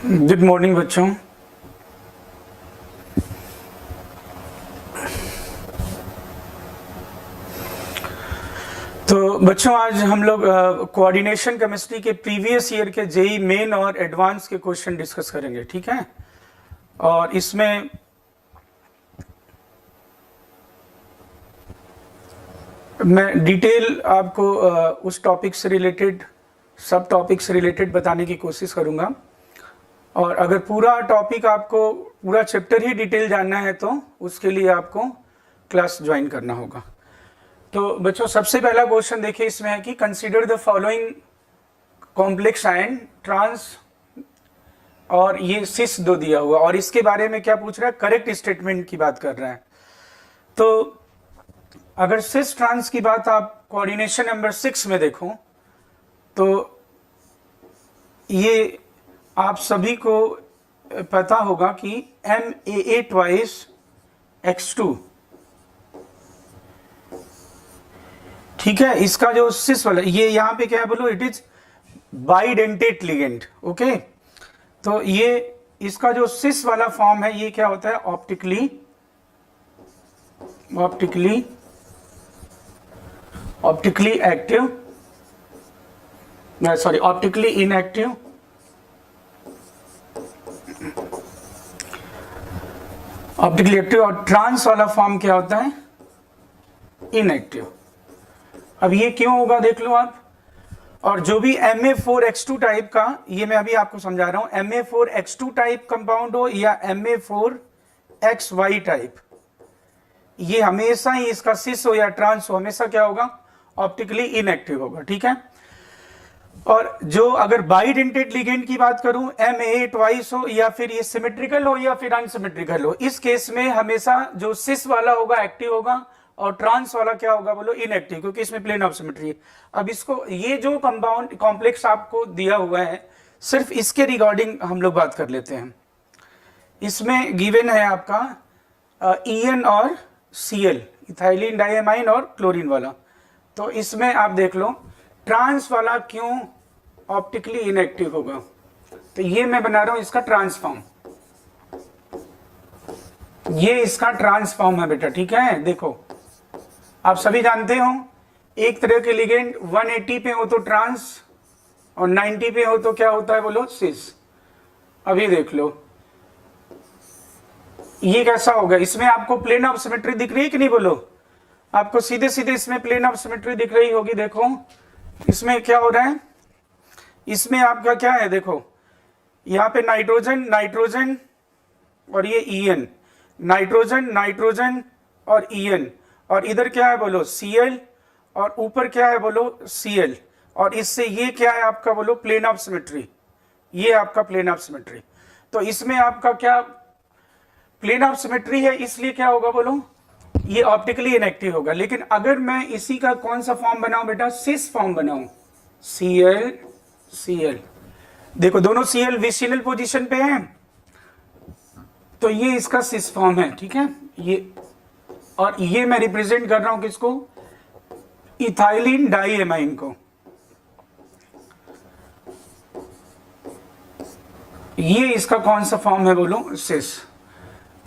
Good morning बच्चों। तो बच्चों आज हम लोग कोऑर्डिनेशन केमिस्ट्री के प्रीवियस ईयर के जेई मेन और एडवांस के क्वेश्चन डिस्कस करेंगे, ठीक है। और इसमें मैं डिटेल आपको उस टॉपिक से रिलेटेड, सब टॉपिक से रिलेटेड बताने की कोशिश करूंगा। और अगर पूरा टॉपिक आपको, पूरा चैप्टर ही डिटेल जानना है तो उसके लिए आपको क्लास ज्वाइन करना होगा। तो बच्चों सबसे पहला क्वेश्चन देखिए, इसमें है कि consider the following complex ion trans, और ये सिस दो दिया हुआ, और इसके बारे में क्या पूछ रहा है, करेक्ट स्टेटमेंट की बात कर रहा है। तो अगर सिस ट्रांस की बात आप कोऑर्डिनेशन नंबर 6 में देखो तो ये आप सभी को पता होगा कि MAA ट्वाइस X2, ठीक है। इसका जो सिस वाला, ये यहाँ पे क्या है बोलो, it is bidentate ligand, okay. तो ये इसका जो सिस वाला फॉर्म है ये क्या होता है, optically active, sorry optically inactive, optically active. और ट्रांस वाला फॉर्म क्या होता है, इनएक्टिव। अब ये क्यों होगा देख लो आप। और जो भी Ma4X2 टाइप का, ये मैं अभी आपको समझा रहा हूं, Ma4X2 टाइप कंपाउंड हो या Ma4XY टाइप, ये हमेशा ही इसका सिस हो या ट्रांस हो, हमेशा क्या होगा, ऑप्टिकली इनएक्टिव होगा, ठीक है। और जो अगर बाइडेंटेट लिगेंड की बात करूं, MAA ट्वाइस हो या फिर ये सिमेट्रिकल हो या फिर अनसिमेट्रिकल हो, इस केस में हमेशा जो सिस वाला होगा एक्टिव होगा और ट्रांस वाला क्या होगा बोलो, इनएक्टिव, क्योंकि इसमें प्लेन ऑफ सिमेट्री है। अब इसको, ये जो कंपाउंड कॉम्प्लेक्स आपको दिया हुआ है, सिर्फ इसके रिगार्डिंग हम लोग बात कर लेते हैं। इसमें गिवन है आपका EN और Cl, इथाइलिन डाइएमाइन और क्लोरीन वाला। तो इसमें आप देख लो ट्रांस वाला क्यों ऑप्टिकली इनएक्टिव होगा। तो ये मैं बना रहा हूं इसका ट्रांसफॉर्म, ये इसका ट्रांसफॉर्म है बेटा, ठीक है। देखो आप सभी जानते हो, एक तरह के लिगेंड 180 पे हो तो ट्रांस और 90 पे हो तो क्या होता है बोलो, सिस। अभी देख लो ये कैसा होगा, इसमें आपको प्लेन ऑफ सिमेट्री दिख रही है कि नहीं बोलो, आपको सीधे सीधे इसमें प्लेन ऑफ सिमेट्री दिख रही होगी। देखो इसमें क्या हो रहा है, इसमें आपका क्या है, देखो यहाँ पे नाइट्रोजन और ये EN, नाइट्रोजन और EN, और इधर क्या है बोलो Cl, और ऊपर क्या है बोलो Cl, और इससे ये क्या है आपका बोलो, प्लेन ऑफ सिमेट्री, ये आपका प्लेन ऑफ सिमेट्री। तो इसमें आपका क्या प्लेन ऑफ सिमेट्री है, इसलिए क्या होगा बोलो, ये ऑप्टिकली इनएक्टिव होगा। लेकिन अगर मैं इसी का कौन सा फॉर्म बनाऊं बेटा, सिस फॉर्म बनाऊं, Cl, देखो दोनों Cl विसिनल पोजीशन पे हैं, तो ये इसका सिस फॉर्म है, ठीक है। ये, और ये मैं रिप्रेजेंट कर रहा हूं किसको, इथाइलिन डाइएमाइन को। ये इसका कौन सा फॉर्म है बोलो, सिस।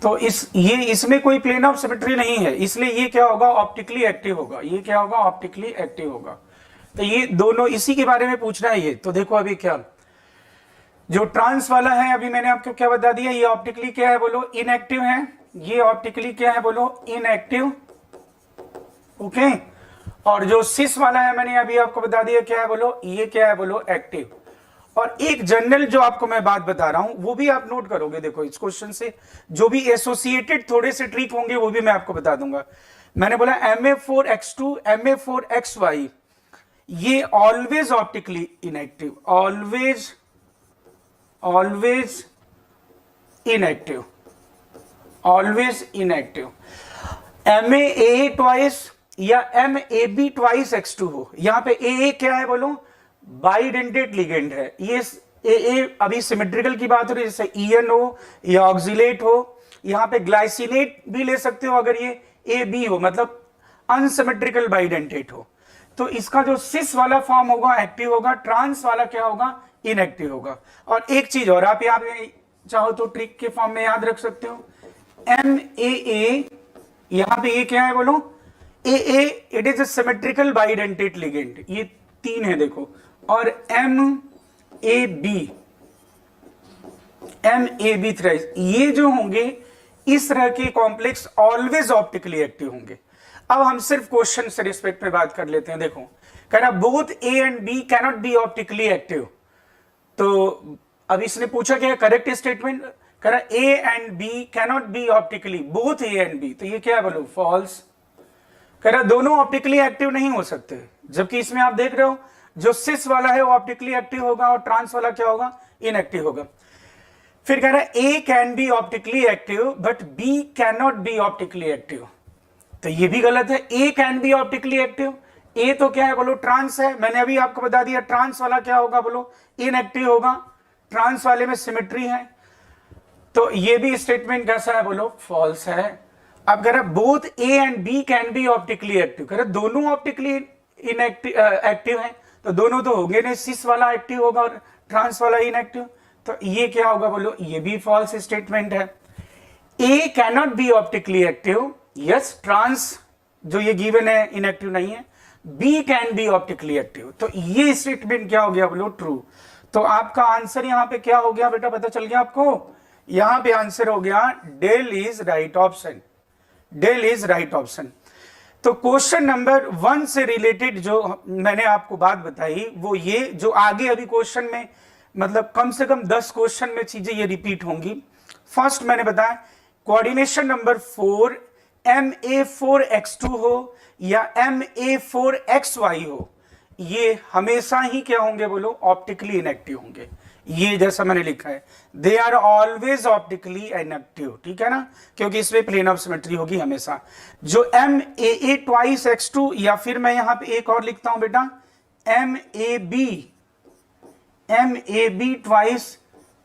तो इसमें कोई प्लेन ऑफ सिमेट्री नहीं है, इसलिए ये क्या होगा, ऑप्टिकली एक्टिव होगा। ये क्या होगा, ऑप्टिकली एक्टिव होगा। तो ये दोनों इसी के बारे में पूछना है ये। तो देखो अभी क्या, जो ट्रांस वाला है अभी मैंने आपको क्या बता दिया, ये ऑप्टिकली क्या है बोलो, इनएक्टिव है। ये ऑप्टिकली क्या है बोलो, इनएक्टिव, ओके। और जो सिस वाला है मैंने अभी आपको बता दिया क्या है बोलो, ये क्या है बोलो, एक्टिव। और एक जनरल जो आपको मैं बात बता रहा हूं वो भी आप नोट करोगे, देखो इस क्वेश्चन से जो भी एसोसिएटेड थोड़े से ट्रिक होंगे वो भी मैं आपको बता दूंगा। मैंने बोला Ma4X2, Ma4XY, ये always optically inactive, always inactive, always inactive. MAA twice या MAB ट्वाइस X2 हो, यहां पे AA क्या है बोलो, बाइडेंटेट लिगेंड है। ये AA अभी सिमेट्रिकल की बात हो रही है, जैसे EN हो या ऑक्सिलेट हो, यहां पे ग्लाइसिनेट भी ले सकते हो अगर ये AB हो, मतलब अनसिमेट्रिकल बाइडेंटेट हो। तो इसका जो सिस वाला फॉर्म होगा एक्टिव होगा, ट्रांस वाला क्या होगा, इनएक्टिव होगा। और एक चीज और, आप यहाँ पे चाहो तो ट्रिक के फॉर्म में याद रख सकते हो, MAA, यहां पे ये क्या है बोलो, AA it is a symmetrical bidentate ligand, ये 3 है देखो, और MAB थ्राइस, ये जो होंगे इस तरह के कॉम्प्लेक्स ऑलवेज ऑप्टिकली एक्टिव होंगे। अब हम सिर्फ क्वेश्चन से रिस्पेक्ट में बात कर लेते हैं। देखो कह रहा both A and B cannot be optically active, तो अब इसने पूछा क्या करेक्ट स्टेटमेंट, कह रहा A and B cannot be optically, both A and B, तो ये क्या है बोलो फॉल्स। कह रहा दोनों ऑप्टिकली एक्टिव नहीं हो सकते, जबकि इसमें आप देख रहे हो जो सिस वाला है वो ऑप्टिकली एक्टिव होगा और ट्रांस वाला क्या होगा, इनएक्टिव होगा। फिर कह रहा है A can be optically active but B can not be optically active, तो ये भी गलत है। A can be optically active, A तो क्या है बोलो ट्रांस है, मैंने अभी आपको बता दिया ट्रांस वाला क्या होगा बोलो, इनएक्टिव होगा, ट्रांस वाले में सिमेट्री है, तो ये भी स्टेटमेंट कैसा है बोलो फॉल्स है। अब कह रहा both A and B can be optically active, कह रहा दोनों ऑप्टिकली एक्टिव है, तो दोनों तो होंगे नहीं, सिस वाला एक्टिव होगा और ट्रांस वाला इनएक्टिव, तो ये क्या होगा बोलो, ये भी फॉल्स स्टेटमेंट है। A cannot be optically active, yes trans जो ये गिवन है इनएक्टिव नहीं है, B can be optically active, तो ये स्टेटमेंट क्या हो गया बोलो ट्रू। तो आपका आंसर यहां पे क्या हो गया बेटा, पता चल गया आपको, यहां पे आंसर हो गया dell is right option, dell is right option. तो क्वेश्चन नंबर 1 से रिलेटेड जो मैंने आपको बात बताई वो ये, जो आगे अभी क्वेश्चन में मतलब कम से कम 10 क्वेश्चन में चीजें ये रिपीट होंगी। फर्स्ट मैंने बताया कोऑर्डिनेशन नंबर 4 MA4X2 हो या MA4XY हो, ये हमेशा ही क्या होंगे बोलो, ऑप्टिकली इनएक्टिव होंगे। ये जैसा मैंने लिखा है they are always optically inactive, ठीक है ना, क्योंकि इसमें प्लेन ऑफ सिमेट्री होगी हमेशा। जो MAA ट्वाइस X2, या फिर मैं यहां पे एक और लिखता हूं बेटा MAB ट्वाइस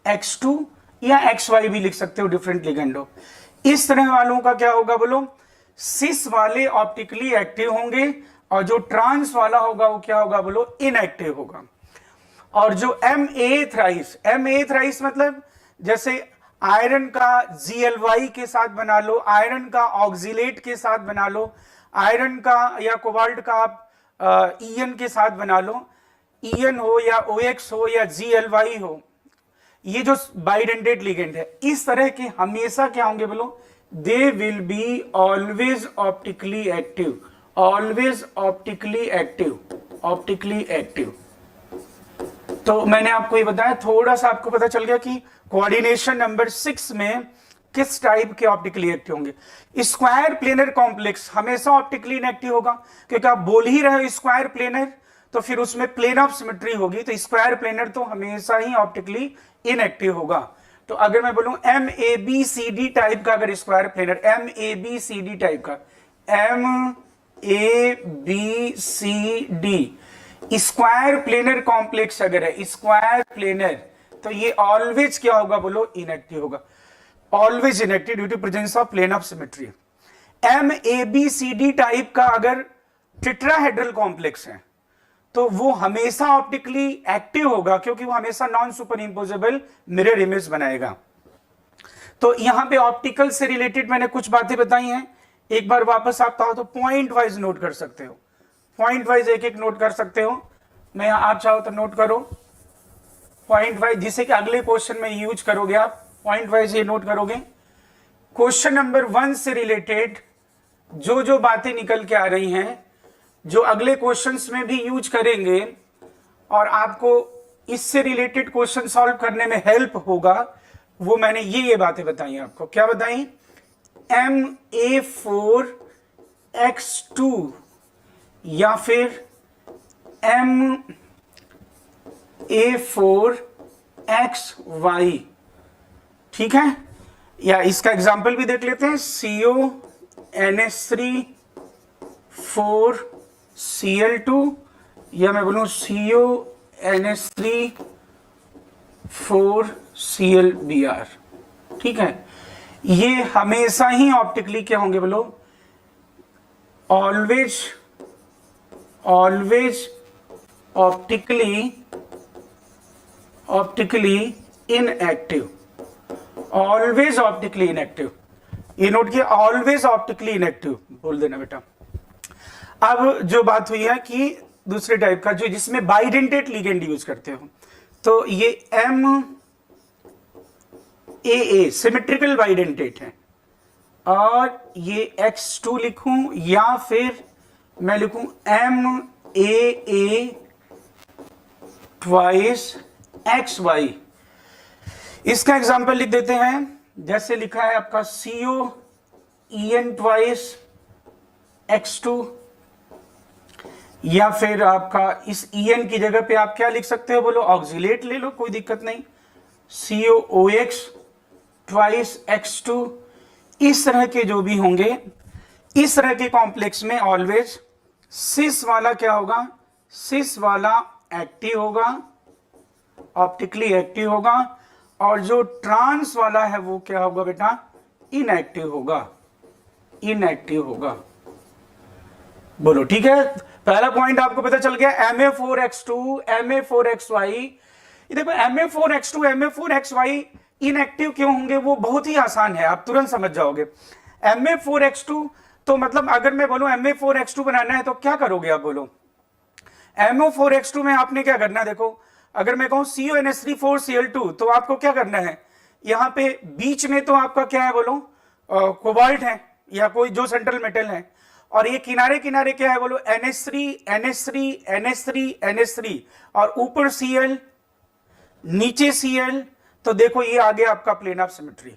X2 या XY भी लिख सकते हो, डिफरेंट लिगेंड हो। इस तरह वालों का क्या होगा बोलो, सिस वाले ऑप्टिकली एक्टिव होंगे और जो ट्रांस वाला होगा वो क्या होगा बोलो, इनएक्टिव होगा। और जो MAA थ्राइस मतलब जैसे आयरन का GLY के साथ बना लो, आयरन का ऑक्सिलेट के साथ बना लो, आयरन का या कोबाल्ट का आप EN के साथ बना लो, EN हो या OX हो या GLY हो, ये जो बाइडेंटेट लिगेंड है, इस तरह के हमेशा क्या होंगे बोलो, they will be always optically active, always optically active, optically active. तो मैंने आपको ये बताया, थोड़ा सा आपको पता चल गया कि कोऑर्डिनेशन नंबर 6 में किस टाइप के ऑप्टिकली एक्टिव होंगे। स्क्वायर प्लेनर कॉम्प्लेक्स हमेशा ऑप्टिकली इनएक्टिव होगा, क्योंकि आप बोल ही रहे हो स्क्वायर प्लेनर, तो फिर उसमें प्लेन ऑफ सिमेट्री होगी, तो स्क्वायर प्लेनर तो हमेशा ही ऑप्टिकली इनएक्टिव होगा। तो अगर मैं बोलूं MABCD टाइप का, अगर स्क्वायर प्लेनर MABCD टाइप का, MABCD स्क्वायर प्लेनर कॉम्प्लेक्स अगर है, स्क्वायर प्लेनर, तो ये ऑलवेज क्या होगा बोलो, इनएक्टिव होगा, always inactive due to presence of plane of symmetry. MABCD type का अगर टेट्राहेड्रल कॉम्प्लेक्स है तो वो हमेशा ऑप्टिकली एक्टिव होगा, क्योंकि वो हमेशा non superimposable mirror image बनाएगा। तो यहां पे ऑप्टिकल से रिलेटेड मैंने कुछ बातें बताई हैं, एक बार वापस आता हो तो पॉइंट वाइज नोट कर सकते हो, पॉइंट वाइज एक एक नोट कर सकते हो। मैं आप चाहो तो नोट करो पॉइंट वाइज, जिसे कि अगले क्वेश्चन में यूज करोगे आप, पॉइंट वाइज ये नोट करोगे। क्वेश्चन नंबर 1 से रिलेटेड जो जो बातें निकल के आ रही हैं, जो अगले क्वेश्चंस में भी यूज करेंगे और आपको इससे रिलेटेड क्वेश्चन सॉल्व करने में हेल्प होगा, वो मैंने ये बातें बताई आपको। क्या बताई, MA4X2 या फिर MA4XY, ठीक है, या इसका एग्जाम्पल भी देख लेते हैं, CONS3 4Cl2, या मैं बोलूं CONS3 4Clbr, ठीक है। ये हमेशा ही ऑप्टिकली क्या होंगे बोलो, always optically optically inactive, always optically inactive, ये नोट किया, ऑलवेज ऑप्टिकली इनएक्टिव बोल देना बेटा। अब जो बात हुई है कि दूसरे टाइप का जो जिसमें बाइडेंटेट लिगेंड यूज करते हो, तो ये MAA सिमेट्रिकल बाइडेंटेट है, और ये X2 लिखूं या फिर मैं लिखूं MAA ट्वाइस XY। इसका एग्जांपल लिख देते हैं, जैसे लिखा है आपका COEN ट्वाइस X2, या फिर आपका इस EN की जगह पे आप क्या लिख सकते हो बोलो, ऑक्सिलेट ले लो, कोई दिक्कत नहीं, COOX ट्वाइस X2। इस तरह के जो भी होंगे, इस तरह के कॉम्प्लेक्स में ऑलवेज सिस वाला क्या होगा, सिस वाला एक्टिव होगा, ऑप्टिकली एक्टिव होगा, और जो ट्रांस वाला है वो क्या होगा बेटा, इनएक्टिव होगा, इनएक्टिव होगा। बोलो ठीक है, पहला पॉइंट आपको पता चल गया। MA4X2 MA4XY, ये देखो MA4X2 MA4XY इनएक्टिव क्यों होंगे, वो बहुत ही आसान है, आप तुरंत समझ जाओगे। MA4X2 तो मतलब अगर मैं बोलूं MA4X2 बनाना है तो क्या करोगे आप, बोलो MO4X2 में आपने क्या करना है, देखो अगर मैं कहूं CONH3 4Cl2 तो आपको क्या करना है, यहां पे बीच में तो आपका क्या है बोलो, कोबाल्ट है या कोई जो सेंट्रल मेटल है, और ये किनारे किनारे क्या है बोलो, NH3 NH3 NH3 NH3, और ऊपर Cl नीचे Cl। तो देखो ये आ गया आपका प्लेन ऑफ सिमेट्री,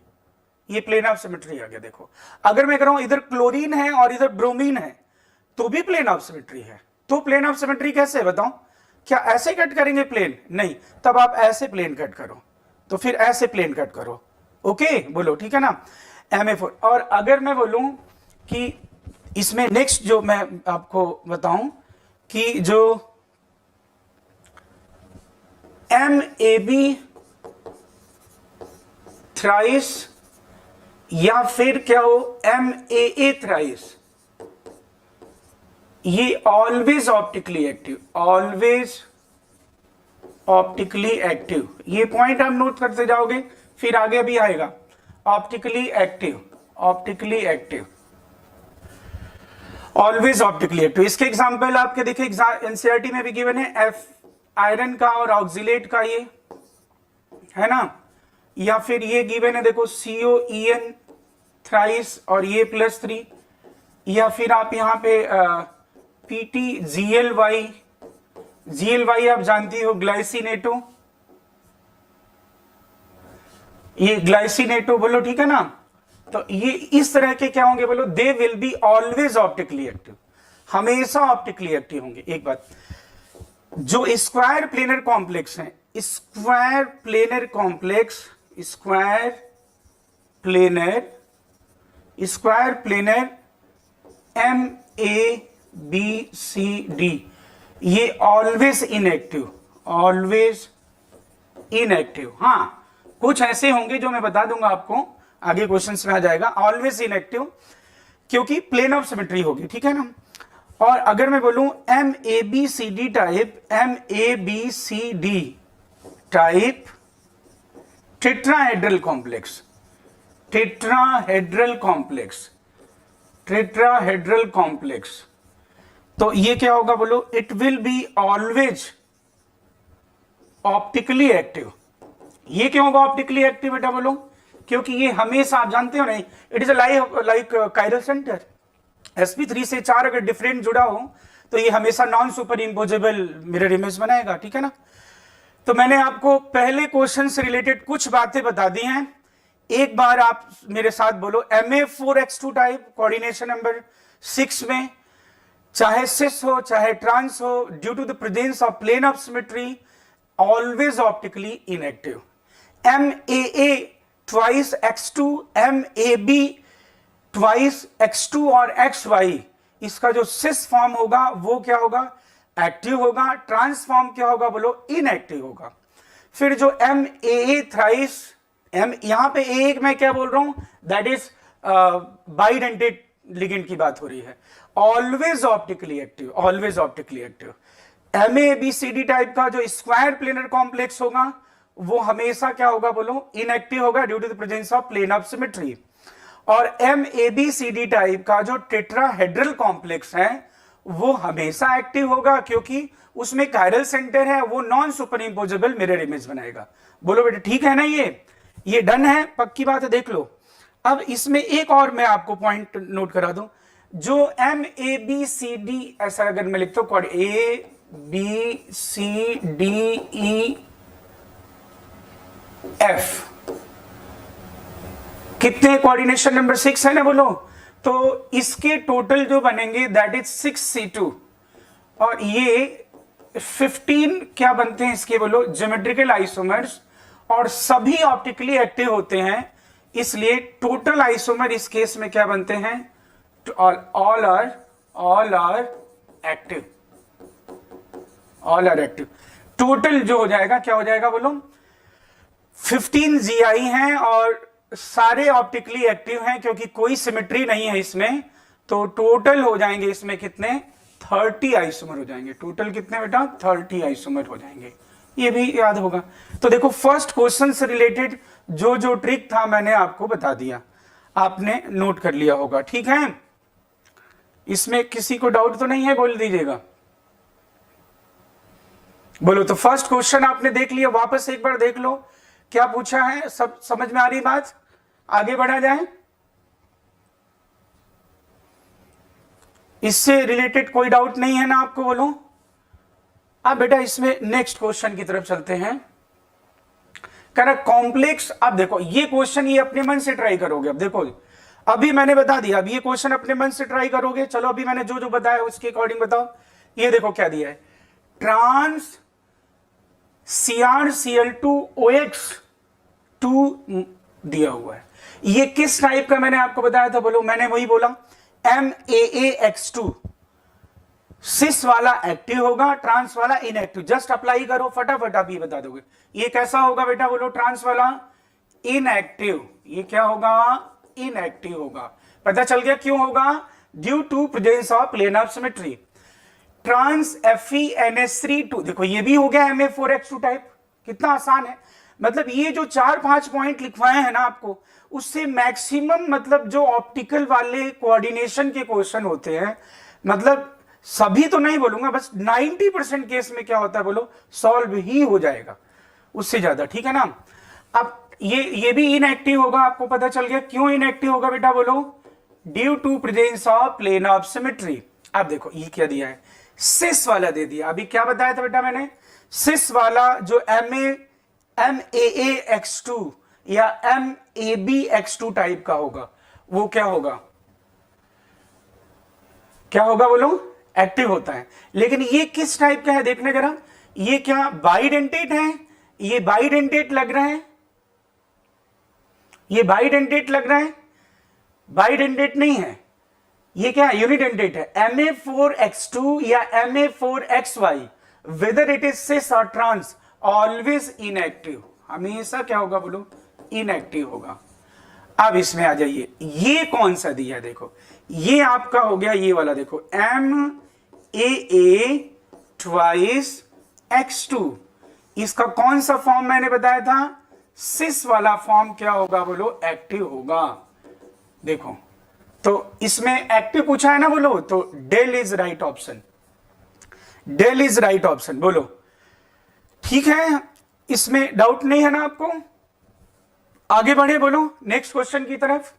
ये प्लेन ऑफ सिमेट्री आ गया। देखो अगर मैं कह रहा हूं इधर क्लोरीन है और इधर ब्रोमीन है तो भी प्लेन ऑफ सिमेट्री है। तो प्लेन ऑफ सिमेट्री कैसे बताऊं, क्या ऐसे कट करेंगे प्लेन, नहीं, तब आप ऐसे प्लेन कट करो, तो फिर ऐसे प्लेन कट करो, ओके बोलो ठीक है ना, MA4। और अगर मैं बोलूं कि इसमें नेक्स्ट जो मैं आपको बताऊं कि जो MAB थ्राइस या फिर क्या हो MAA थ्राइस, ये always optically active, always optically active. ये पॉइंट आप नोट करते जाओगे, फिर आगे भी आएगा optically active, optically active, always optically active. इसके एग्जांपल आपके देखिए एनसीईआरटी में भी गिवन है, आयरन का और ऑक्सिलेट का ये है ना, या फिर ये गिवन है देखो COEN थ्राइस और ये +3, या फिर आप यहां पे PTGLY, GLY आप जानती हो ग्लाइसिनेटो, ये ग्लाइसिनेटो बोलो ठीक है ना। तो ये इस तरह के क्या होंगे बोलो, they will be always optically active, हमेशा ऑप्टिकली एक्टिव होंगे। एक बात, जो स्क्वायर प्लेनर कॉम्प्लेक्स है, square planar complex, square planar MABCD, ये ऑलवेज इनएक्टिव, ऑलवेज इनएक्टिव। हाँ कुछ ऐसे होंगे जो मैं बता दूंगा आपको, आगे क्वेश्चंस में आ जाएगा, ऑलवेज इनएक्टिव क्योंकि प्लेन ऑफ सिमेट्री होगी, ठीक है ना। और अगर मैं बोलूं MABCD type, MABCD type tetrahedral complex, tetrahedral complex, tetrahedral complex, तो ये क्या होगा बोलो, it will be always optically active. ये क्यों होगा ऑप्टिकली एक्टिव बेटा बोलो, क्योंकि ये हमेशा आप जानते हो नहीं, it is like chiral centre, sp3 से 4 अगर डिफरेंट जुड़ा हो तो ये हमेशा non superimposable mirror image बनाएगा, ठीक है ना। तो मैंने आपको पहले क्वेश्चन से रिलेटेड कुछ बातें बता दी हैं, एक बार आप मेरे साथ बोलो, MA4X2 टाइप कोऑर्डिनेशन नंबर 6 में चाहे सिस हो चाहे ट्रांस हो, due to the presence of plane of symmetry always optically inactive. MAA twice X2, MAB twice X2 और XY, इसका जो सिस फॉर्म होगा वो क्या होगा, एक्टिव होगा, ट्रांसफॉर्म क्या होगा बोलो, इनएक्टिव होगा। फिर जो MAA थ्राइस, यहां पे एक मैं क्या बोल रहा हूं, दैट इज बाइडेंटेड लिगेंड की बात हो रही है, always optically active, always optically active. MABCD type का जो स्क्वायर प्लेनर कॉम्प्लेक्स होगा वो हमेशा क्या होगा बोलो, इनएक्टिव होगा due to the presence of plane of symmetry. और MABCD टाइप का जो टेट्राहेड्रल कॉम्प्लेक्स है वो हमेशा एक्टिव होगा, क्योंकि उसमें कायरल सेंटर है, वो non superimposable mirror image बनाएगा। बोलो बेटा ठीक है ना, ये डन है, पक्की बात है, देख लो। अब इसमें एक और मैं आपको पॉइंट नोट करा दूं, जो MABCD ऐसा अगर मैं लिखता हूं ABCDEF, कितने कोऑर्डिनेशन नंबर 6 है ना बोलो, तो इसके टोटल जो बनेंगे दैट इज 6C2, और ये 15 क्या बनते हैं इसके बोलो, ज्योमेट्रिकल आइसोमर्स, और सभी ऑप्टिकली एक्टिव होते हैं, इसलिए टोटल आइसोमर इस केस में क्या बनते हैं, all are active, all are active. Total जो हो जाएगा क्या हो जाएगा बोलो, 15 GI हैं और सारे ऑप्टिकली एक्टिव हैं, क्योंकि कोई सिमेट्री नहीं है इसमें, तो टोटल हो जाएंगे इसमें कितने, 30 आइसोमर हो जाएंगे। टोटल कितने बेटा, 30 आइसोमर हो जाएंगे, ये भी याद होगा। तो देखो फर्स्ट क्वेश्चन से रिलेटेड जो जो ट्रिक था मैंने आपको बता दिया, आपने नोट कर लिया होगा, ठीक है। इसमें किसी को डाउट तो नहीं है, बोल दीजिएगा। बोलो, तो फर्स्ट क्वेश्चन आपने देख लिया, वापस एक बार देख लो क्या पूछा है, सब समझ में आ रही बात, आगे बढ़ा जाए। इससे रिलेटेड कोई डाउट नहीं है ना आपको, बोलो। अब बेटा इसमें नेक्स्ट क्वेश्चन की तरफ चलते हैं। कह रहा कॉम्प्लेक्स, अब देखो ये क्वेश्चन ये अपने मन से ट्राई करोगे। अब देखो अभी मैंने बता दिया, अब ये क्वेश्चन अपने मन से ट्राई करोगे। चलो अभी मैंने जो जो बताया उसके अकॉर्डिंग बताओ। ये देखो क्या दिया है, ट्रांस CrCl2OX2 दिया हुआ है। ये किस टाइप का मैंने आपको बताया था, बोलो। मैंने वही बोला, MAAX2 सिस वाला एक्टिव होगा, ट्रांस वाला इनएक्टिव। जस्ट अप्लाई करो, फटाफट आप ये बता दोगे। ये कैसा होगा बेटा, बोलो। ट्रांस वाला इनएक्टिव, ये क्या होगा, इनएक्टिव होगा। पता चल गया क्यों होगा, due to presence of plane of symmetry. Trans FeNH3 देखो ये भी हो गया Ma4X2 टाइप, कितना आसान है। मतलब ये जो 4-5 पॉइंट लिखवाए हैं ना आपको, उससे मैक्सिमम मतलब जो ऑप्टिकल वाले कोऑर्डिनेशन के क्वेश्चन होते हैं, मतलब सभी तो नहीं बोलूंगा, बस 90% केस में क्या होता है बोलो, सॉल्व ही हो जाएगा, उससे ज्यादा, ठीक है ना। अब ये भी इनएक्टिव होगा, आपको पता चल गया क्यों इनएक्टिव होगा बेटा, बोलो। Due to presence of plane of symmetry. अब देखो ये क्या दिया है, सिस वाला दे दिया। अभी क्या बताया था बेटा मैंने, सिस वाला जो MAAX2 या MABX2 टाइप का होगा, वो क्या होगा, क्या होगा बोलो, एक्टिव होता है। लेकिन ये किस टाइप का है देखने जरा, ये क्या बाइडेंटेट है, ये बाइडेंटेट लग रहा है, ये बाइडेंटेट लग रहा है, बाइडेंटेट नहीं है, ये क्या यूनिडेंटेट है। Ma4X2 या Ma4XY, whether it is cis और ट्रांस, ऑलवेज इनएक्टिव, हमेशा क्या होगा बोलो, इनएक्टिव होगा। अब इसमें आ जाइए, ये कौन सा दिया है, देखो ये आपका हो गया ये वाला, देखो MAA2X2, इसका कौन सा फॉर्म मैंने बताया था, सिस वाला फॉर्म क्या होगा बोलो, एक्टिव होगा। देखो तो इसमें एक्टिव पूछा है ना बोलो, तो dell is right option, dell is right option, बोलो ठीक है। इसमें डाउट नहीं है ना आपको, आगे बढ़े बोलो नेक्स्ट क्वेश्चन की तरफ।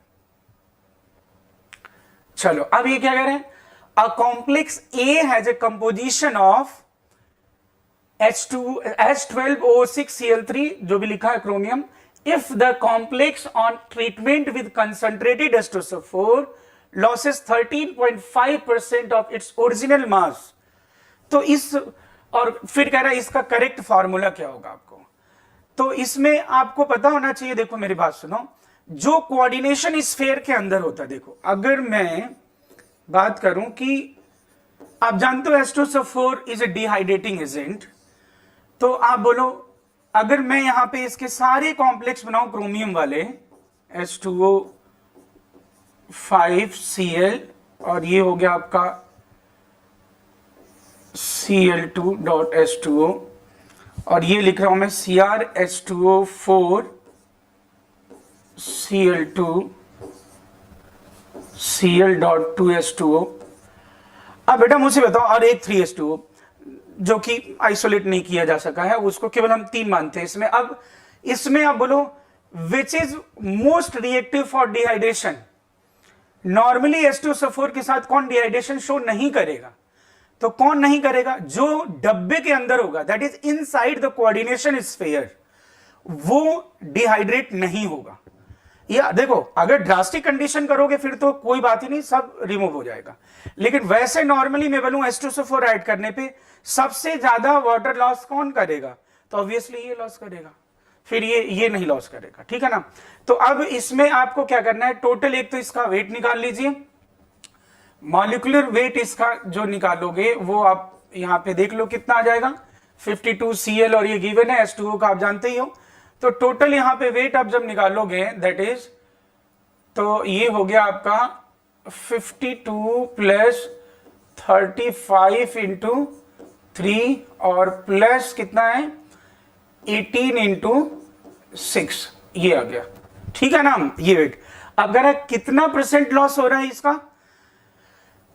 चलो अब ये क्या कह रहे हैं, a complex A has a composition of H12O6Cl3, जो भी लिखा है chromium, if the complex on treatment with concentrated H2SO4 loses 13.5% of its original mass, तो इस, और फिर कह रहा है इसका करेक्ट फॉर्मूला क्या होगा आपको। तो इसमें आपको पता होना चाहिए, देखो मेरी बात सुनो, जो कोऑर्डिनेशन स्फीयर के अंदर होता है, देखो अगर मैं बात करूं कि आप जानते हो H2SO4 is a dehydrating agent, तो आप बोलो अगर मैं यहां पे इसके सारे कॉम्प्लेक्स बनाऊं क्रोमियम वाले, H2O5Cl और ये हो गया आपका Cl2.H2O, और ये लिख रहा हूं मैं CrH2O4 Cl2 Cl.2H2O। अब बेटा मुझे बताओ, और एक 3H2O जो कि आइसोलेट नहीं किया जा सका है, उसको केवल हम 3 मानते हैं इसमें। अब इसमें आप बोलो which is most reactive for dehydration. Normally H2SO4 के साथ कौन डिहाइड्रेशन शो नहीं करेगा? तो कौन नहीं करेगा? जो डब्बे के अंदर होगा, that is inside the coordination sphere, वो डिहाइड्रेट नहीं होगा। या देखो, अगर ड्रास्टिक कंडीशन करोगे फिर तो कोई बात ही नहीं, सब रिमूव हो जाएगा। लेकिन वैसे नॉर्मली मैं बोलूं H2SO4 ऐड करने पे सबसे ज्यादा वाटर लॉस कौन करेगा? तो ऑब्वियसली ये लॉस करेगा, फिर ये नहीं लॉस करेगा, ठीक है ना। तो अब इसमें आपको क्या करना है, टोटल एक तो इसका वेट निकाल लीजिए, मॉलिक्यूलर वेट इसका जो निकालोगे वो आप यहां पे देख लो कितना आ जाएगा, 52 Cl, और ये गिवन है H2O का आप जानते ही हो। तो टोटल यहां पे वेट आप जब निकालोगे दैट इज, तो ये हो गया आपका 52 प्लस 35 इंटू 3 और प्लस कितना है 18 इंटू 6, ये आ गया, ठीक है ना। ये वेट अब अगर कितना परसेंट लॉस हो रहा है इसका,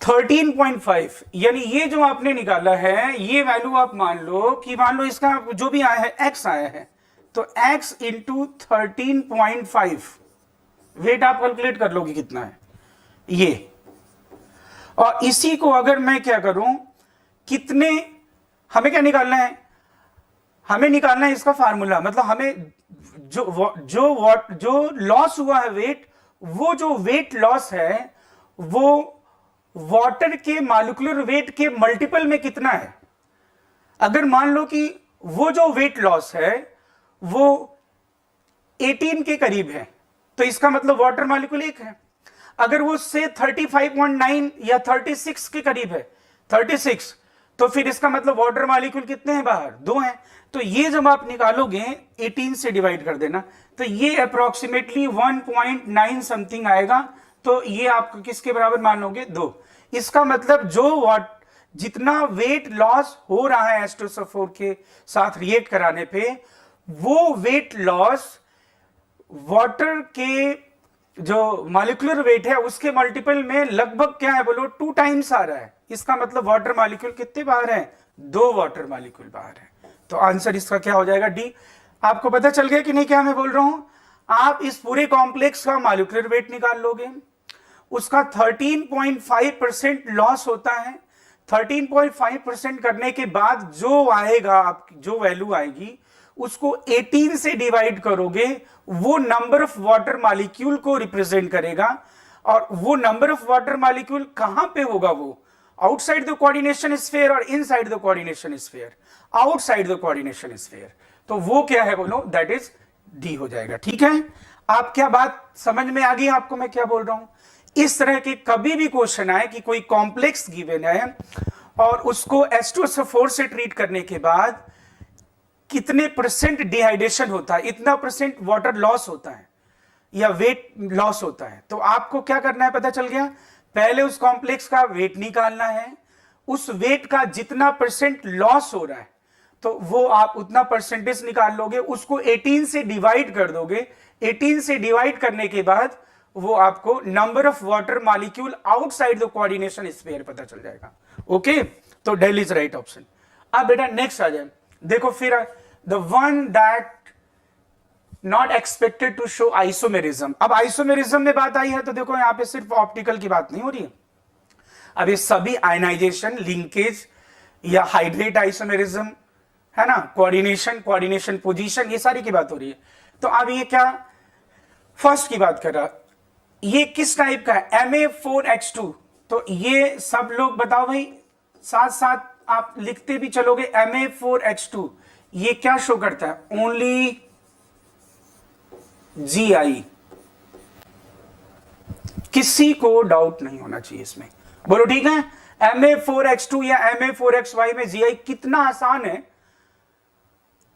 13.5, यानी ये जो आपने निकाला है ये वैल्यू आप मान लो कि मान लो इसका जो भी आया है x आया है, तो x इंटू 13.5 वेट आप कैलकुलेट कर लोगे कितना है ये। और इसी को अगर मैं क्या करूं, कितने हमें क्या निकालना है, हमें निकालना है इसका फार्मूला, मतलब हमें जो लॉस हुआ है वेट, वो जो वेट लॉस है वो वाटर के मॉलिक्यूलर वेट के मल्टीपल में कितना है। अगर मान लो कि वो जो वेट लॉस है वो 18 के करीब है, तो इसका मतलब वाटर मॉलिक्यूल 1 है। अगर वो से 35.9 या 36 के करीब है, 36, तो फिर इसका मतलब वाटर मॉलिक्यूल कितने हैं बाहर, 2 हैं। तो ये जब आप निकालोगे 18 से डिवाइड कर देना, तो ये अप्रोक्सीमेटली 1.9 समथिंग आएगा। तो ये आप किसके बराबर मान लोगे, 2। इसका मतलब जो जितना वेट लॉस हो रहा है H2SO4 के साथ रिएक्ट कराने पे, वो वेट लॉस वाटर के जो मॉलिक्यूलर वेट है उसके मल्टीपल में लगभग क्या है बोलो, 2 टाइम्स आ रहा है। इसका मतलब वाटर मॉलिक्यूल कितने बाहर है, 2 वाटर मॉलिक्यूल बाहर है। तो आंसर इसका क्या हो जाएगा, डी। आपको पता चल गया कि नहीं क्या मैं बोल रहा हूं। आप इस पूरे कॉम्प्लेक्स का मॉलिक्यूलर वेट निकाल लोगे, उसका 13.5% लॉस होता है। 13.5% करने के बाद जो आएगा, आप जो वैल्यू आएगी उसको 18 से डिवाइड करोगे, वो नंबर ऑफ वाटर मॉलिक्यूल को रिप्रेजेंट करेगा। और वो नंबर ऑफ वाटर मॉलिक्यूल कहां पे होगा, वो आउटसाइड द कोऑर्डिनेशन स्फीयर और inside the coordination sphere, outside the coordination sphere. तो वो क्या है बोलो, दैट इज डी हो जाएगा, ठीक है। आप क्या बात समझ में आ गई आपको मैं क्या बोल रहा हूं। इस तरह के कभी भी क्वेश्चन आए कि कोई कॉम्प्लेक्स गिवन है और उसको H2SO4 से ट्रीट करने के बाद कितने परसेंट डिहाइड्रेशन होता है, इतना परसेंट वाटर लॉस होता है या वेट लॉस होता है, तो आपको क्या करना है पता चल गया। पहले उस कॉम्प्लेक्स का वेट निकालना है, उस वेट का जितना परसेंट लॉस हो रहा है तो वो आप उतना परसेंटेज निकाल लोगे, उसको 18 से डिवाइड कर दोगे। 18 से डिवाइड करने के बाद वो आपको number of water molecule outside the coordination sphere पता चल जाएगा। ओके, तो डेल इज राइट ऑप्शन। अब बेटा नेक्स्ट आ जाए, देखो फिर the one that not expected to show isomerism. अब आइसोमेरिज्म में बात आई है तो देखो यहां पे सिर्फ ऑप्टिकल की बात नहीं हो रही है, अब ये सभी आयनाइजेशन, लिंकेज या हाइड्रेट आइसोमेरिज्म है ना, कोऑर्डिनेशन पोजीशन, ये सारी की बात हो रही है। तो अब ये क्या फर्स्ट की बात कर रहा, ये किस टाइप का है, Ma4H2। तो ये सब लोग बताओ भाई, साथ साथ आप लिखते भी चलोगे। Ma4H2 ये क्या शो करता है, ओनली Gi। किसी को डाउट नहीं होना चाहिए इसमें, बोलो ठीक है। Ma4H2 या Ma4XY में Gi कितना आसान है।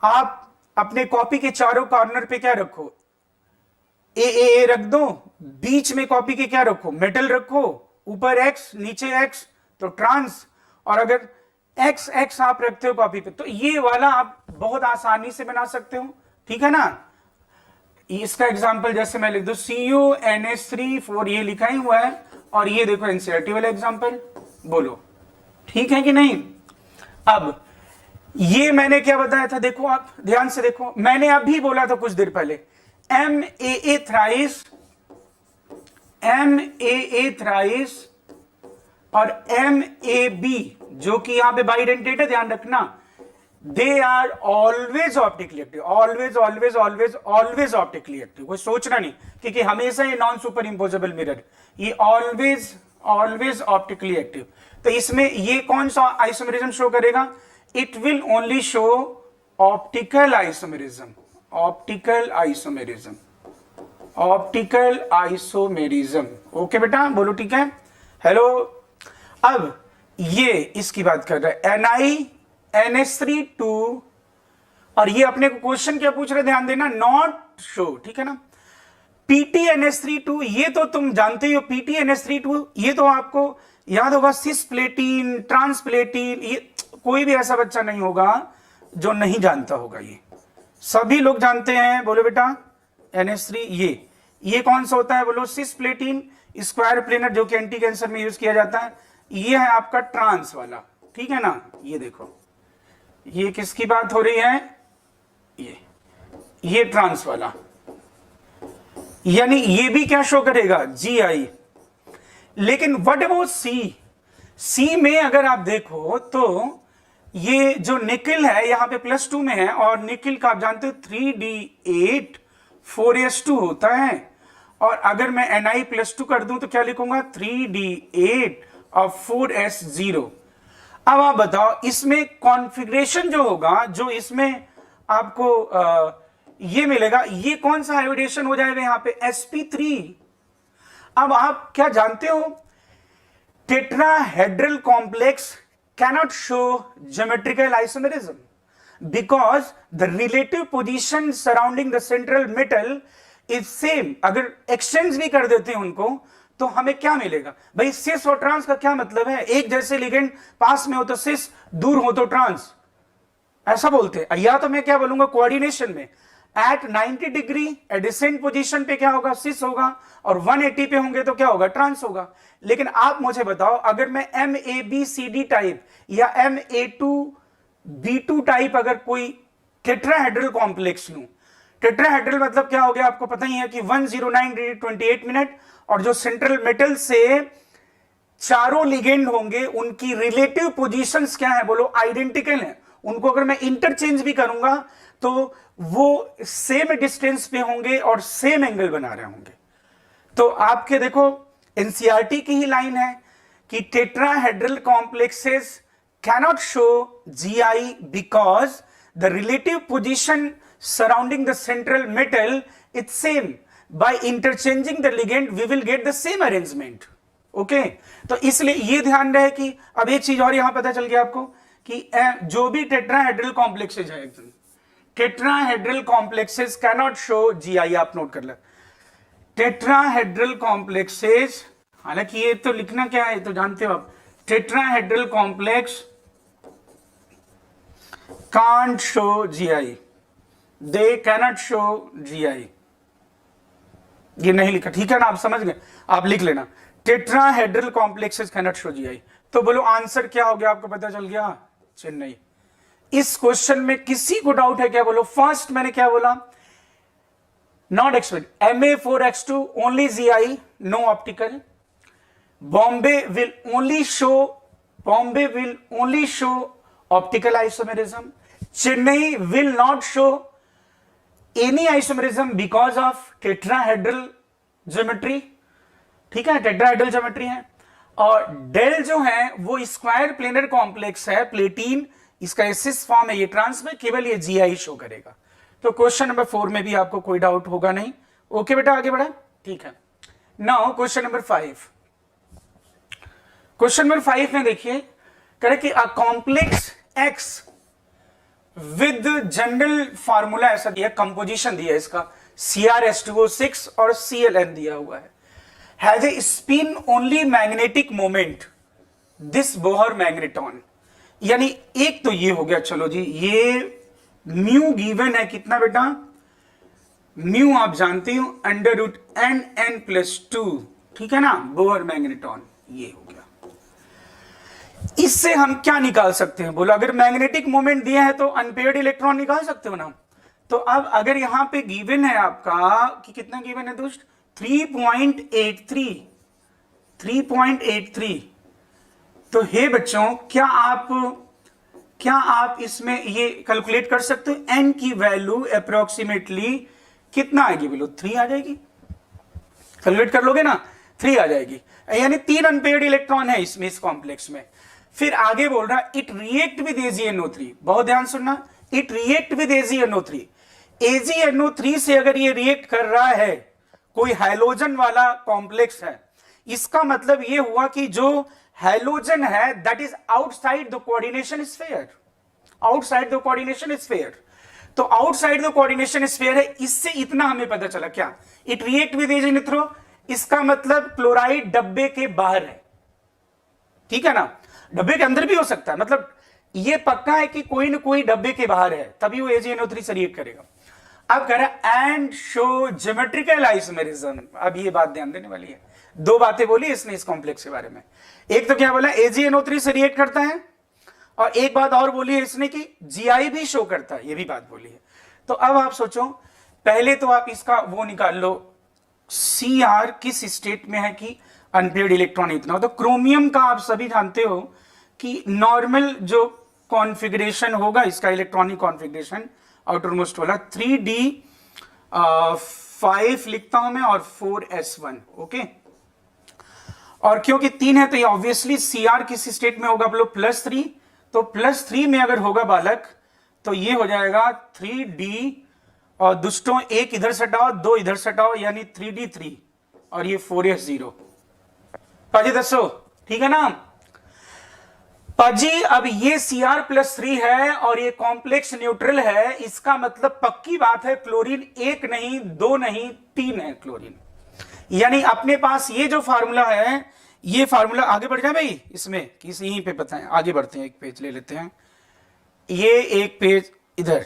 आप अपने कॉपी के चारों कॉर्नर पे क्या रखो, ए रख दो, बीच में कॉपी के क्या रखो, मेटल रखो, ऊपर X नीचे X, तो ट्रांस। और अगर X आप रखते हो कॉपी पे, तो ये वाला आप बहुत आसानी से बना सकते हो, ठीक है ना। इसका एग्जाम्पल जैसे मैं लिख दू CuNH3 ये लिखा ही हुआ है, और ये देखो एनसीईआरटी वाला एग्जाम्पल, बोलो ठीक है कि नहीं। अब ये मैंने क्या बताया था, देखो आप ध्यान से देखो, मैंने अभी बोला था कुछ देर पहले MAA थ्राइस और MAB जो कि यहां पे बाइडेंटेट है, ध्यान रखना, they are always optically active, always always always always optically active. कोई सोचना नहीं क्योंकि हमेशा ये नॉन सुपर इंपोजेबल मिरर, ये ऑलवेज ऑलवेज ऑप्टिकली एक्टिव। तो इसमें ये कौन सा आइसोमेरिज्म शो करेगा, it will only show optical isomerism, optical isomerism, optical isomerism. Okay बेटा बोलो ठीक है, हेलो। अब ये इसकी बात कर रहा है NiNH3 और ये अपने को क्वेश्चन क्या पूछ रहे, ध्यान देना, नॉट शो, ठीक है ना। PTNH3 ये तो तुम जानते ही हो, PTNH3 ये तो आपको याद होगा, सिस्प्लेटिन, ट्रांसप्लेटिन, ये कोई भी ऐसा बच्चा नहीं होगा जो नहीं जानता होगा, ये सभी लोग जानते हैं। बोलो बेटा NH3 ये कौन सा होता है, बोलो सिस्प्लेटिन, स्क्वायर प्लेनर जो कि एंटी कैंसर में यूज किया जाता है। ये है आपका ट्रांस वाला, ठीक है ना। ये देखो ये किसकी बात हो रही है, ये ट्रांस वाला, यानी ये भी क्या शो करेगा, GI। लेकिन व्हाट अबाउट सी में अगर आप देखो तो ये जो निकिल है यहां पे +2 में है, और निकिल का आप जानते हो 3D8 4s2 होता है, और अगर मैं Ni+2 कर दूं तो क्या लिखूंगा, 3D8 और 4s0। अब आप बताओ इसमें कॉन्फ़िगरेशन जो होगा, जो इसमें आपको ये मिलेगा, ये कौन सा हाइब्रिडेशन हो जाएगा यहां पे, sp3। अब आप क्या जानते हो, tetrahedral complex cannot show geometrical isomerism because the relative position surrounding the central metal is same। अगर एक्सचेंज भी कर देते हैं उनको तो हमें क्या मिलेगा भाई, सिस और ट्रांस का क्या मतलब है, एक जैसे लिगेंड पास में हो तो सिस, दूर हो तो ट्रांस, ऐसा बोलते हैं। या तो मैं क्या बोलूंगा, कोऑर्डिनेशन में एट 90 डिग्री एडिसेंट पोजीशन पे क्या होगा, सिस होगा, और 180 पे होंगे तो क्या होगा, ट्रांस होगा। लेकिन आप मुझे बताओ अगर मैं MABCD टाइप या MA2B2 टाइप अगर कोई टेट्राहेड्रल कॉम्प्लेक्स लूं, टेट्राहेड्रल मतलब क्या हो गया, आपको पता ही है कि 109 डिग्री 28 मिनट, और जो सेंट्रल मेटल से चारों लिगेंड होंगे उनकी रिलेटिव पोजीशंस क्या है, बोलो आइडेंटिकल है। उनको अगर मैं इंटरचेंज भी करूंगा तो वो सेम डिस्टेंस पे होंगे और सेम एंगल बना रहे होंगे। तो आपके देखो एनसीईआरटी की ही लाइन है कि tetrahedral complexes cannot show GI because the relative position surrounding the central metal is same, by interchanging the ligand we will get the same arrangement. Okay, तो इसलिए ये ध्यान रहे कि अब एक चीज और यहां पता चल गया आपको कि जो भी टेट्राहेड्रल कॉम्प्लेक्सेस है, tetrahedral complexes cannot show GI, आप नोट कर ले, टेट्राहेड्रल कॉम्प्लेक्सेस, हालांकि ये तो लिखना क्या है तो जानते हो आप, tetrahedral complex can't show GI, they cannot show GI, ये नहीं लिखा, ठीक है ना, आप समझ गए, आप लिख लेना, tetrahedral complexes cannot show GI। तो बोलो आंसर क्या हो गया, आपको पता चल गया, चेन्नई। इस क्वेश्चन में किसी को डाउट है क्या, बोलो। फर्स्ट मैंने क्या बोला, not expect, MA4X2 only GI, no optical. Bombay will only show optical isomerism. Chennai will not show any isomerism because of tetrahedral geometry, ठीक है, टेट्राहेड्रल ज्योमेट्री है। और डेल जो है वो स्क्वायर प्लेनर कॉम्प्लेक्स है, प्लेटीन, इसका एसिस फॉर्म है, ये ट्रांस में केवल ये GI शो करेगा। तो क्वेश्चन नंबर 4 में भी आपको कोई डाउट होगा नहीं। ओके बेटा, आगे बढ़ा, ठीक है। Now question number 5, question number 5 में देखिए कह रहे कि a complex X with general formula ऐसा दिया, कंपोजिशन दिया इसका CrH2O6 और Cln दिया हुआ है, has a spin only magnetic moment this Bohr magneton. यानी एक तो ये हो गया, चलो जी, ये म्यू गिवन है कितना बेटा, म्यू आप जानते हो √NN+2, ठीक है ना, बोहर मैग्नेटॉन। ये हो गया। इससे हम क्या निकाल सकते हैं बोलो, अगर मैग्नेटिक मोमेंट दिया है तो अनपेयर्ड इलेक्ट्रॉन निकाल सकते हो ना। तो अब अगर यहां पे गिवन है आपका कि कितना गिवन है दोस्त, 3.83, तो हे बच्चों क्या आप इसमें ये कैलकुलेट कर सकते हो, n की वैल्यू अप्रोक्सीमेटली कितना आएगी बोलो, 3 आ जाएगी। कैलकुलेट कर लोगे ना, 3 आ जाएगी, यानी 3 अनपेयर्ड इलेक्ट्रॉन है इसमें, इस कॉम्प्लेक्स में। फिर आगे बोल रहा इट रिएक्ट विद AgNO3, बहुत ध्यान सुनना, it react with AgNO3। AgNO3 से अगर ये रिएक्ट कर रहा है, कोई हैलोजन वाला कॉम्प्लेक्स है, इसका मतलब ये हुआ कि जो हैलोजन है that is outside the coordination sphere, outside the coordination sphere. तो आउटसाइड द कोऑर्डिनेशन स्फीयर है, इससे इतना हमें पता चला क्या, इट रिएक्ट विद AgNO3, इसका मतलब क्लोराइड डब्बे के बाहर है, ठीक है ना, डब्बे के अंदर भी हो सकता है, मतलब ये पक्का है कि कोई ना कोई डब्बे के बाहर है, तभी वो AgNO3 से रिएक्ट करेगा। अब कह रहा है एंड शो ज्योमेट्रिकल आइसोमेरिज्म। अब ये बात ध्यान देने वाली है, 2 बातें बोली इसने इस कॉम्प्लेक्स के बारे में। एक तो क्या बोला, AgNO3 से रिएक्ट करता है, और एक बात और बोली है इसने कि GI भी शो करता है, ये भी बात बोली है। तो अब आप सोचो, पहले तो आप इसका वो निकाल लो, Cr किस स्टेट में है कि अनपेयर्ड इलेक्ट्रॉन इतना हो। तो क्रोमियम का आप सभी जानते हो कि नॉर्मल जो कॉन्फ़िगरेशन होगा इसका, इलेक्ट्रॉनिक कॉन्फ़िगरेशन आउटर मोस्ट वाला 3d5 लिखता हूं मैं और 4s1, ओके। और क्योंकि 3 है तो ये ऑब्वियसली Cr किस स्टेट में होगा बोलो, +3। तो +3 में अगर होगा बालक तो ये हो जाएगा 3d, और दुष्टों 1 इधर से हटाओ, 2 इधर से हटाओ, यानी 3d3, और ये 4s0। पाजी दसो, ठीक है ना पाजी। अब ये Cr+3 है और ये कॉम्प्लेक्स न्यूट्रल है, इसका मतलब पक्की बात है क्लोरीन 1 नहीं, 2 नहीं, 3 है क्लोरीन। यानी अपने पास ये जो फार्मूला है, ये फार्मूला आगे बढ़ जाए भाई इसमें, किसी यहीं पे पता है, आगे बढ़ते हैं, एक पेज ले लेते हैं, ये एक पेज इधर।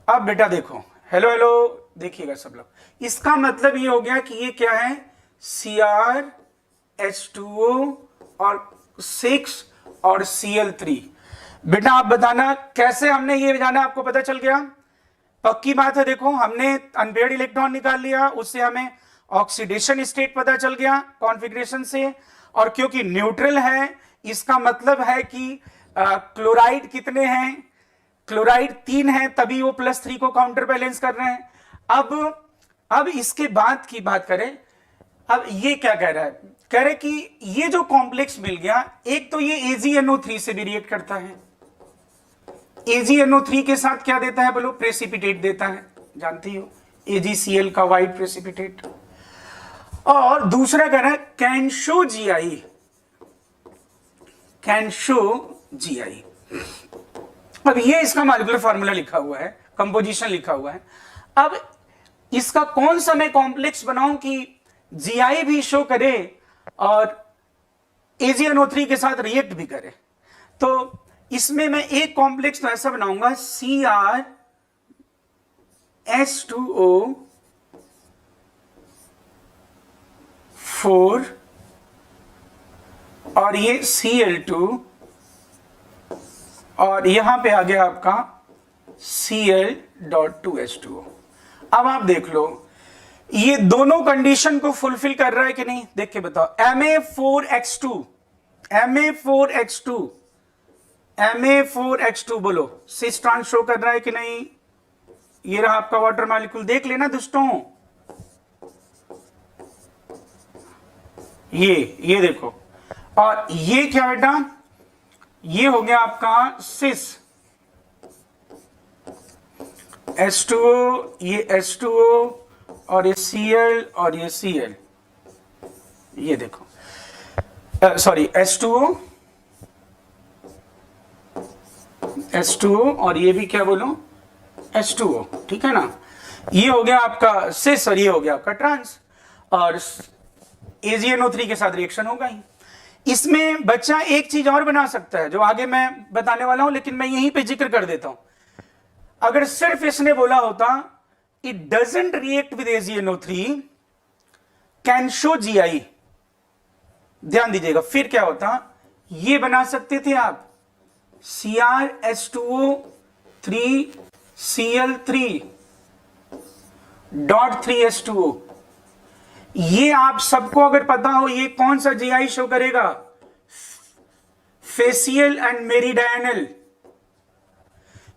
अब बेटा देखो, हेलो हेलो देखिएगा सब लोग, इसका मतलब ये हो गया कि ये क्या है, CrH2O और 6 और Cl3। बेटा आप बताना कैसे हमने ये जाना, आपको पता चल गया, पक्की बात है। देखो हमने अनपेयर्ड इलेक्ट्रॉन निकाल लिया, उससे हमें ऑक्सीडेशन स्टेट पता चल गया कॉन्फ़िगरेशन से, और क्योंकि न्यूट्रल है इसका मतलब है कि क्लोराइड कितने हैं, क्लोराइड 3 है, तभी वो +3 को काउंटर बैलेंस कर रहे हैं। अब इसके बाद की बात करें, अब ये क्या कह रहा है, कह रहे कि ये जो कॉम्प्लेक्स मिल गया, एक तो ये AgNO3 से भी रिएक्ट करता है, AgNO3 के साथ क्या देता है बोलो, प्रेसिपिटेट देता है, जानती हो AgCl का व्हाइट प्रेसिपिटेट। और दूसरा कह रहा है कैंशो GI। अब ये इसका मॉलिक्यूलर फार्मूला लिखा हुआ है, कंपोजिशन लिखा हुआ है। अब इसका कौन सा मैं कॉम्प्लेक्स बनाऊं कि GI भी शो करे और AgNO3 के साथ रिएक्ट भी करे। तो इसमें मैं एक कॉम्प्लेक्स तो ऐसा बनाऊंगा, CrH2O4 और ये Cl2, और यहां पे आ गया आपका Cl.2H2O। अब आप देख लो ये दोनों कंडीशन को फुलफिल कर रहा है कि नहीं, देख के बताओ। Ma4H2 बोलो, सिस ट्रांस शो कर रहा है कि नहीं, ये रहा आपका वाटर मॉलिक्यूल, देख लेना दोस्तों, ये देखो। और ये क्या बेटा, ये हो गया आपका सिस H2O, ये H2O और ये Cl और ये Cl, ये देखो, सॉरी H2O और ये भी क्या बोलो, H2O, ठीक है ना। ये हो गया आपका सिस और ये हो गया आपका ट्रांस, और AgNO3 के साथ रिएक्शन होगा ही। इसमें बच्चा एक चीज और बना सकता है जो आगे मैं बताने वाला हूं, लेकिन मैं यहीं पे जिक्र कर देता हूं। अगर सिर्फ इसने बोला होता it doesn't react with AgNO3 can show GI, ध्यान दीजिएगा, फिर क्या होता, ये बना सकते थे आप CrH2O3Cl3.3H2O। ये आप सबको अगर पता हो ये कौन सा GI शो करेगा, facial and meridional,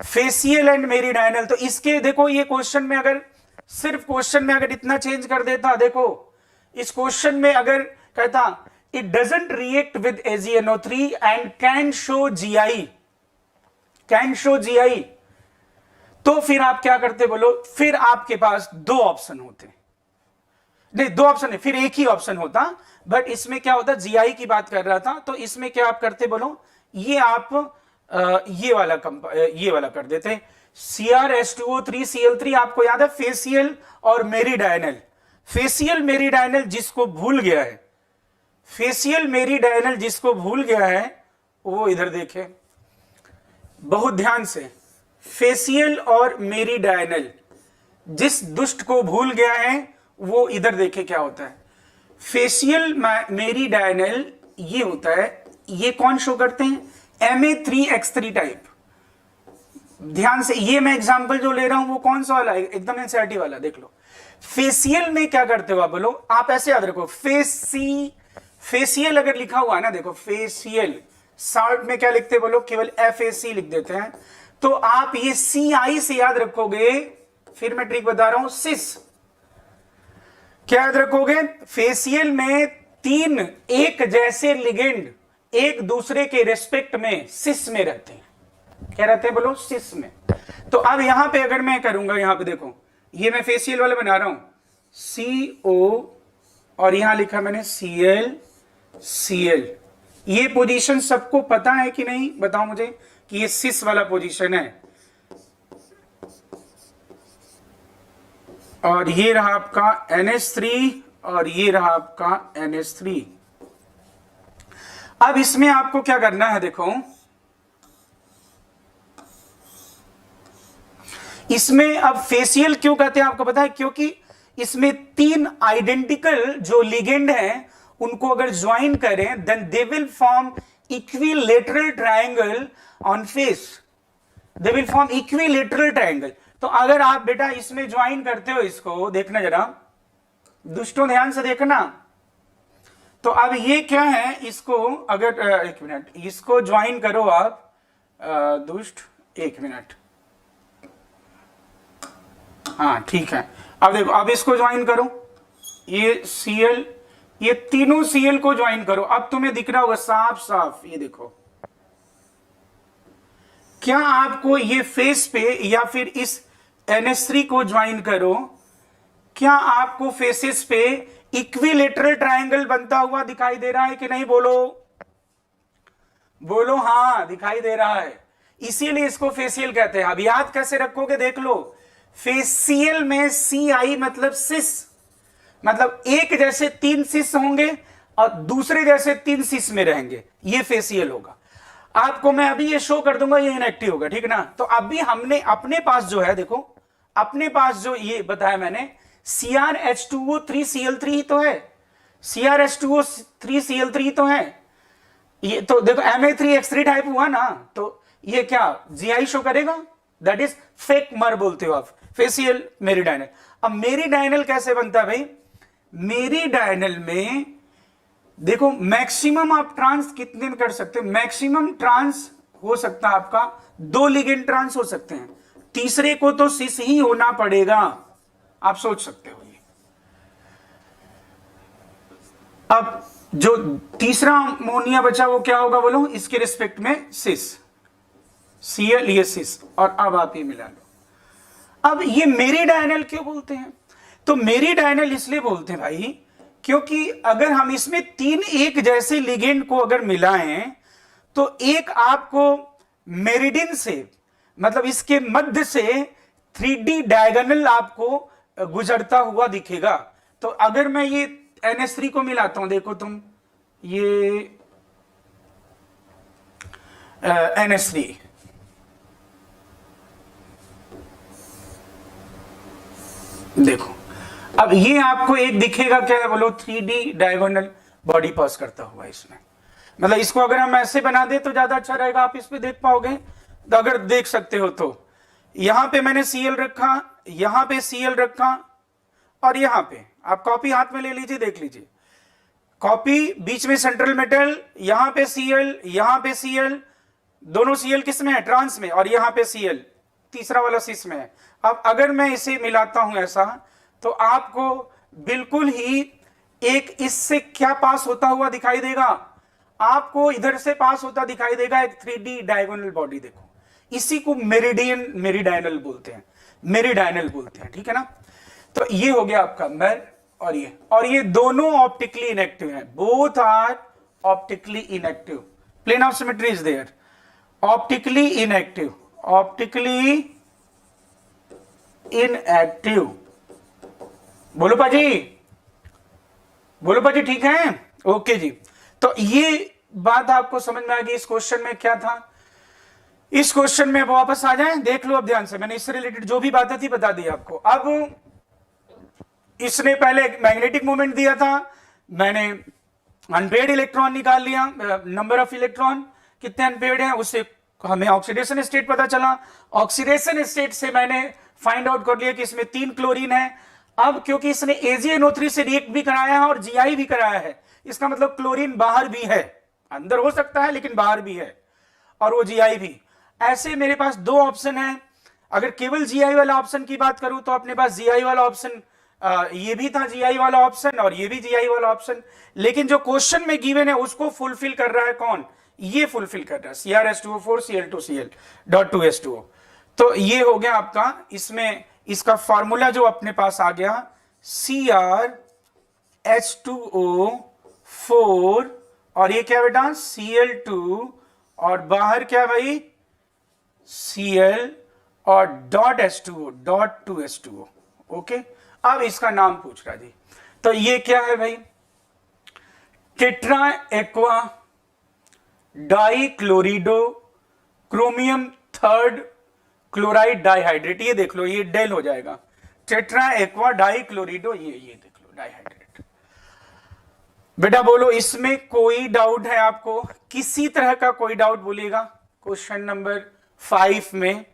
facial and मेरिडायनल। तो इसके देखो ये क्वेश्चन में अगर सिर्फ क्वेश्चन में अगर इतना चेंज कर देता, देखो इस क्वेश्चन में अगर कहता it doesn't react with AgNO3 and can show GI, can show GI, तो फिर आप क्या करते बोलो, फिर आपके पास दो ऑप्शन होते, नहीं दो ऑप्शन नहीं, फिर एक ही ऑप्शन होता, बट इसमें क्या होता, GI की बात कर रहा था, तो इसमें क्या आप करते बोलो, ये आप ये वाला कर देते CrH2O3Cl3। आपको याद है फेसियल और मेरिडायनल, फेसियल मेरिडायनल जिसको भूल गया है, फेसियल मेरिडायनल जिसको भूल गया है वो इधर देखे बहुत ध्यान से, फेसियल और मेरिडायनल जिस दुष्ट को भूल गया है वो इधर देखे क्या होता है। फेसियल मेरिडायनल ये होता है, ये कौन शो करते हैं, Ma3X3 टाइप। ध्यान से, ये मैं एग्जांपल जो ले रहा हूं वो कौन सा वाला है, एकदम एनसीईआरटी वाला, देख लो। फेसियल में क्या करते हो आप बोलो, आप ऐसे याद रखो, फेसियल अगर लिखा हुआ है ना, देखो फेसियल, शॉर्ट में क्या लिखते बोलो, केवल FAC लिख देते हैं, तो आप ये CI से याद रखोगे, फिर मैं ट्रिक बता रहा हूं, सिस क्या याद रखोगे, फेसियल में तीन एक जैसे लिगेंड एक दूसरे के रेस्पेक्ट में सिस में रहते हैं, क्या रहते हैं बोलो, सिस में। तो अब यहां पे अगर मैं करूंगा, यहां पे देखो, ये मैं फेसियल वाला बना रहा हूं, CO और यहां लिखा मैंने Cl, ये पोजीशन सबको पता है कि नहीं, बताओ मुझे कि ये सिस वाला पोजीशन है, और ये रहा आपका NH3 और ये रहा आपका NH3। अब इसमें आपको क्या करना है, देखो इसमें अब फेसियल क्यों कहते हैं आपको पता है, क्योंकि इसमें तीन आइडेंटिकल जो लिगेंड हैं उनको अगर ज्वाइन करें then they will form equilateral triangle on face, they will form equilateral triangle. तो अगर आप बेटा इसमें ज्वाइन करते हो, इसको देखना जरा दुष्टों, ध्यान से देखना, तो अब ये क्या है, इसको अगर एक मिनट, इसको ज्वाइन करो आप दुष्ट, एक मिनट, हाँ ठीक है। अब देखो, अब इसको ज्वाइन करो, ये Cl, ये तीनों Cl को ज्वाइन करो, अब तुम्हें दिख रहा होगा साफ साफ, ये देखो, क्या आपको ये फेस पे या फिर इस NH3 को ज्वाइन करो, क्या आपको फेसेस पे इक्विलेटरल ट्रायंगल बनता हुआ दिखाई दे रहा है कि नहीं, बोलो बोलो, हाँ दिखाई दे रहा है, इसीलिए इसको फेसियल कहते हैं। अब याद कैसे रखोगे, देख लो, फेसियल में CI मतलब सिस, मतलब एक जैसे तीन सिस होंगे और दूसरे जैसे तीन सिस में रहेंगे, ये फेसियल होगा। आपको मैं अभी ये शो कर दूंगा, ये इनएक्टिव होगा, ठीक ना। तो अभी हमने अपने पास जो है, देखो अपने पास जो ये बताया मैंने, CrH2O3Cl3 ही तो है, CrH2O3Cl3 तो है, ये तो देखो Ma3X3 टाइप हुआ ना, तो ये क्या GI शो करेगा, दैट इज फेक मर बोलते हो आप, फेसियल मेरिडायनल। अब मेरिडायनल कैसे बनता है भाई, मेरिडायनल में देखो मैक्सिमम आप ट्रांस कितने में कर सकते हो, मैक्सिमम ट्रांस हो सकता है आपका 2 लिगेंड ट्रांस हो सकते हैं, तीसरे को तो सिस ही होना पड़ेगा, आप सोच सकते हो ये। अब जो तीसरा अमोनिया बचा वो क्या होगा बोलो, इसके रिस्पेक्ट में सिस, Cl ये सिस, और अब आप ये मिला लो। अब ये मेरिडायनल क्यों बोलते हैं, तो मेरिडायनल इसलिए बोलते हैं भाई क्योंकि अगर हम इसमें तीन एक जैसे लिगेंड को अगर मिलाएं तो एक आपको मेरिडिन से, मतलब इसके मध्य से 3D डायगोनल आपको गुजरता हुआ दिखेगा। तो अगर मैं ये NH3 को मिलाता हूं, देखो तुम ये NH3, देखो अब ये आपको एक दिखेगा क्या है बोलो, 3D डायगोनल बॉडी पास करता हुआ इसमें। मतलब इसको अगर हम ऐसे बना दे तो ज्यादा अच्छा रहेगा, आप इस पे देख पाओगे। तो अगर देख सकते हो तो यहां पे मैंने Cl रखा, यहां पे Cl रखा, और यहां पे आप कॉपी हाथ में ले लीजिए, देख लीजिए कॉपी, बीच में सेंट्रल मेटल, यहां पे Cl, यहां पे Cl, दोनों Cl किस में है, ट्रांस में, और यहां पे Cl तीसरा वाला सिस में है। अब अगर मैं इसे मिलाता हूं ऐसा, तो आपको बिल्कुल ही एक इससे क्या पास होता हुआ दिखाई देगा, आपको इधर से पास होता दिखाई देगा एक 3D डायगोनल बॉडी। देखो इसी को मेरिडायनल बोलते हैं, मेरिडायनल बोलते हैं, ठीक है ना। तो ये हो गया आपका मेर, और ये दोनों ऑप्टिकली इनएक्टिव हैं, both are optically inactive, plane of symmetry is there, optically inactive, optically inactive. बोलो पाजी, बोलो पाजी, ठीक है, ओके जी। तो ये बात आपको समझ में आ गई। इस क्वेश्चन में क्या था, इस क्वेश्चन में वापस आ जाएं, देख लो अब ध्यान से, मैंने इससे रिलेटेड जो भी बातें थी बता दी आपको। अब इसने पहले मैग्नेटिक मोमेंट दिया था, मैंने अनपेयर्ड इलेक्ट्रॉन निकाल लिया, नंबर ऑफ इलेक्ट्रॉन कितने अनपेयर्ड हैं, उससे हमें ऑक्सीडेशन स्टेट पता चला। ऑक्सीडेशन स्टेट से मैंने फाइंड आउट कर लिया कि इसमें 3 क्लोरीन है। अब क्योंकि इसने AgNO3 से रिएक्ट भी कराया है और Gi भी कराया है, इसका मतलब क्लोरीन बाहर भी है, अंदर हो सकता है लेकिन बाहर भी है, और वो Gi भी। ऐसे मेरे पास 2 ऑप्शन है। अगर केवल Gi वाला ऑप्शन की बात करूं तो अपने पास Gi वाला ऑप्शन, ये भी था Gi वाला ऑप्शन और ये भी Gi वाला ऑप्शन, लेकिन जो क्वेश्चन में गिवन है उसको फुलफिल कर रहा है कौन, ये फुलफिल कर रहा है CrH2O4 Cl2Cl.2H2O। तो ये हो गया आपका, इसमें इसका फॉर्मूला जो अपने पास आ गया CrH2O4, और ये क्या बेटा Cl2, और बाहर क्या भाई Cl और .2H2O। ओके, अब इसका नाम पूछ रहा जी, तो ये क्या है भाई, tetra aqua डाइक्लोरिडो chromium 3 chloride dihydrate. ये देख लो, ये डेल हो जाएगा, टेट्रा एक्वा डाइक्लोरिडो, ये देख लो डाइहाइड्रेट। बेटा बोलो इसमें कोई डाउट है आपको, किसी तरह का कोई डाउट बोलिएगा क्वेश्चन नंबर 5 में।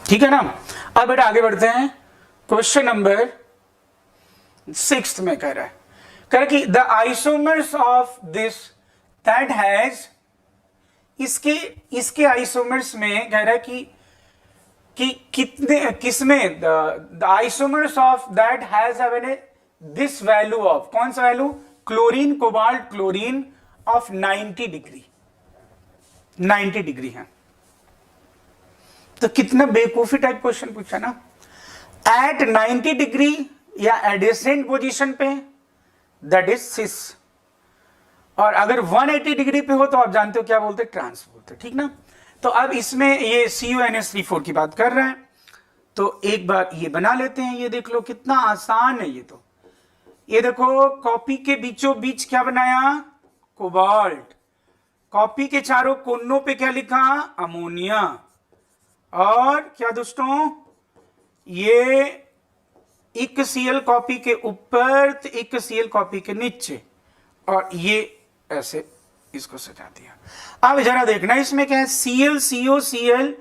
ठीक है ना। अब बेटा आगे बढ़ते हैं, क्वेश्चन नंबर 6 में कह रहा है कि the isomers of this that has, इसके आइसोमर्स में कह रहा है कि कितने, किसमें the isomers of that has having this value of, कौन सा value, chlorine cobalt chlorine of 90 degree, 90 degree है। तो कितना बेवकूफी टाइप क्वेश्चन पूछा ना, एट 90 डिग्री या एडजेसेंट पोजीशन पे, दैट इज सिस, और अगर 180 डिग्री पे हो तो आप जानते हो क्या बोलते, ट्रांस बोलते, ठीक ना। तो अब इसमें ये CuNH3 की बात कर रहा है, तो एक बार ये बना लेते हैं, ये देख लो कितना आसान है ये। तो ये देखो कॉपी के बीचों बीच क्या बनाया, कोबाल्ट, कॉपी के चारों कोनों पे क्या लिखा, अमोनिया, और क्या दोस्तों, ये एक Cl कॉपी के ऊपर तो एक Cl कॉपी के नीचे, और ये ऐसे इसको सजा दिया। अब जरा देखना इसमें क्या है, Cl CO Cl,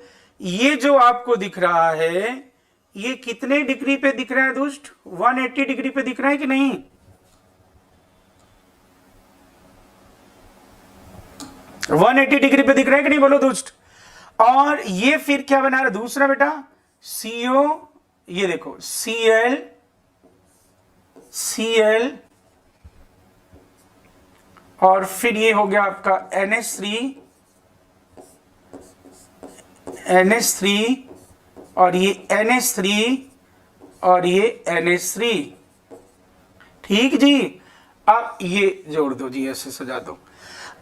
ये जो आपको दिख रहा है ये कितने डिग्री पे दिख रहा है दोस्त, 180 डिग्री पे दिख रहा है कि नहीं, तो 180 डिग्री पे दिख रहा है कि नहीं, बोलो दोस्त। और ये फिर क्या बना रहा है दूसरा बेटा, CO, ये देखो Cl और फिर ये हो गया आपका NH3 और ये NH3 और ये NH3, ठीक जी। अब ये जोड़ दो जी, ऐसे सजा दो।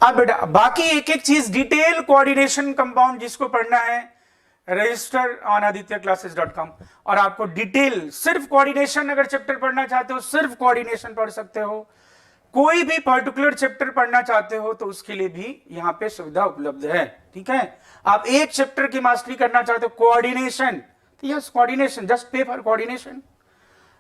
अब बेटा बाकी एक एक चीज डिटेल कोऑर्डिनेशन कंपाउंड जिसको पढ़ना है, रजिस्टर ऑन adityaClasses.com, और आपको डिटेल सिर्फ कोऑर्डिनेशन, अगर चैप्टर पढ़ना चाहते हो सिर्फ कोऑर्डिनेशन पढ़ सकते हो, कोई भी पर्टिकुलर चैप्टर पढ़ना चाहते हो तो उसके लिए भी यहां पे सुविधा उपलब्ध है। ठीक है, आप एक चैप्टर की मास्टरी करना चाहते हो, कोऑर्डिनेशन, तो यस कोऑर्डिनेशन, जस्ट पे फॉर कोऑर्डिनेशन।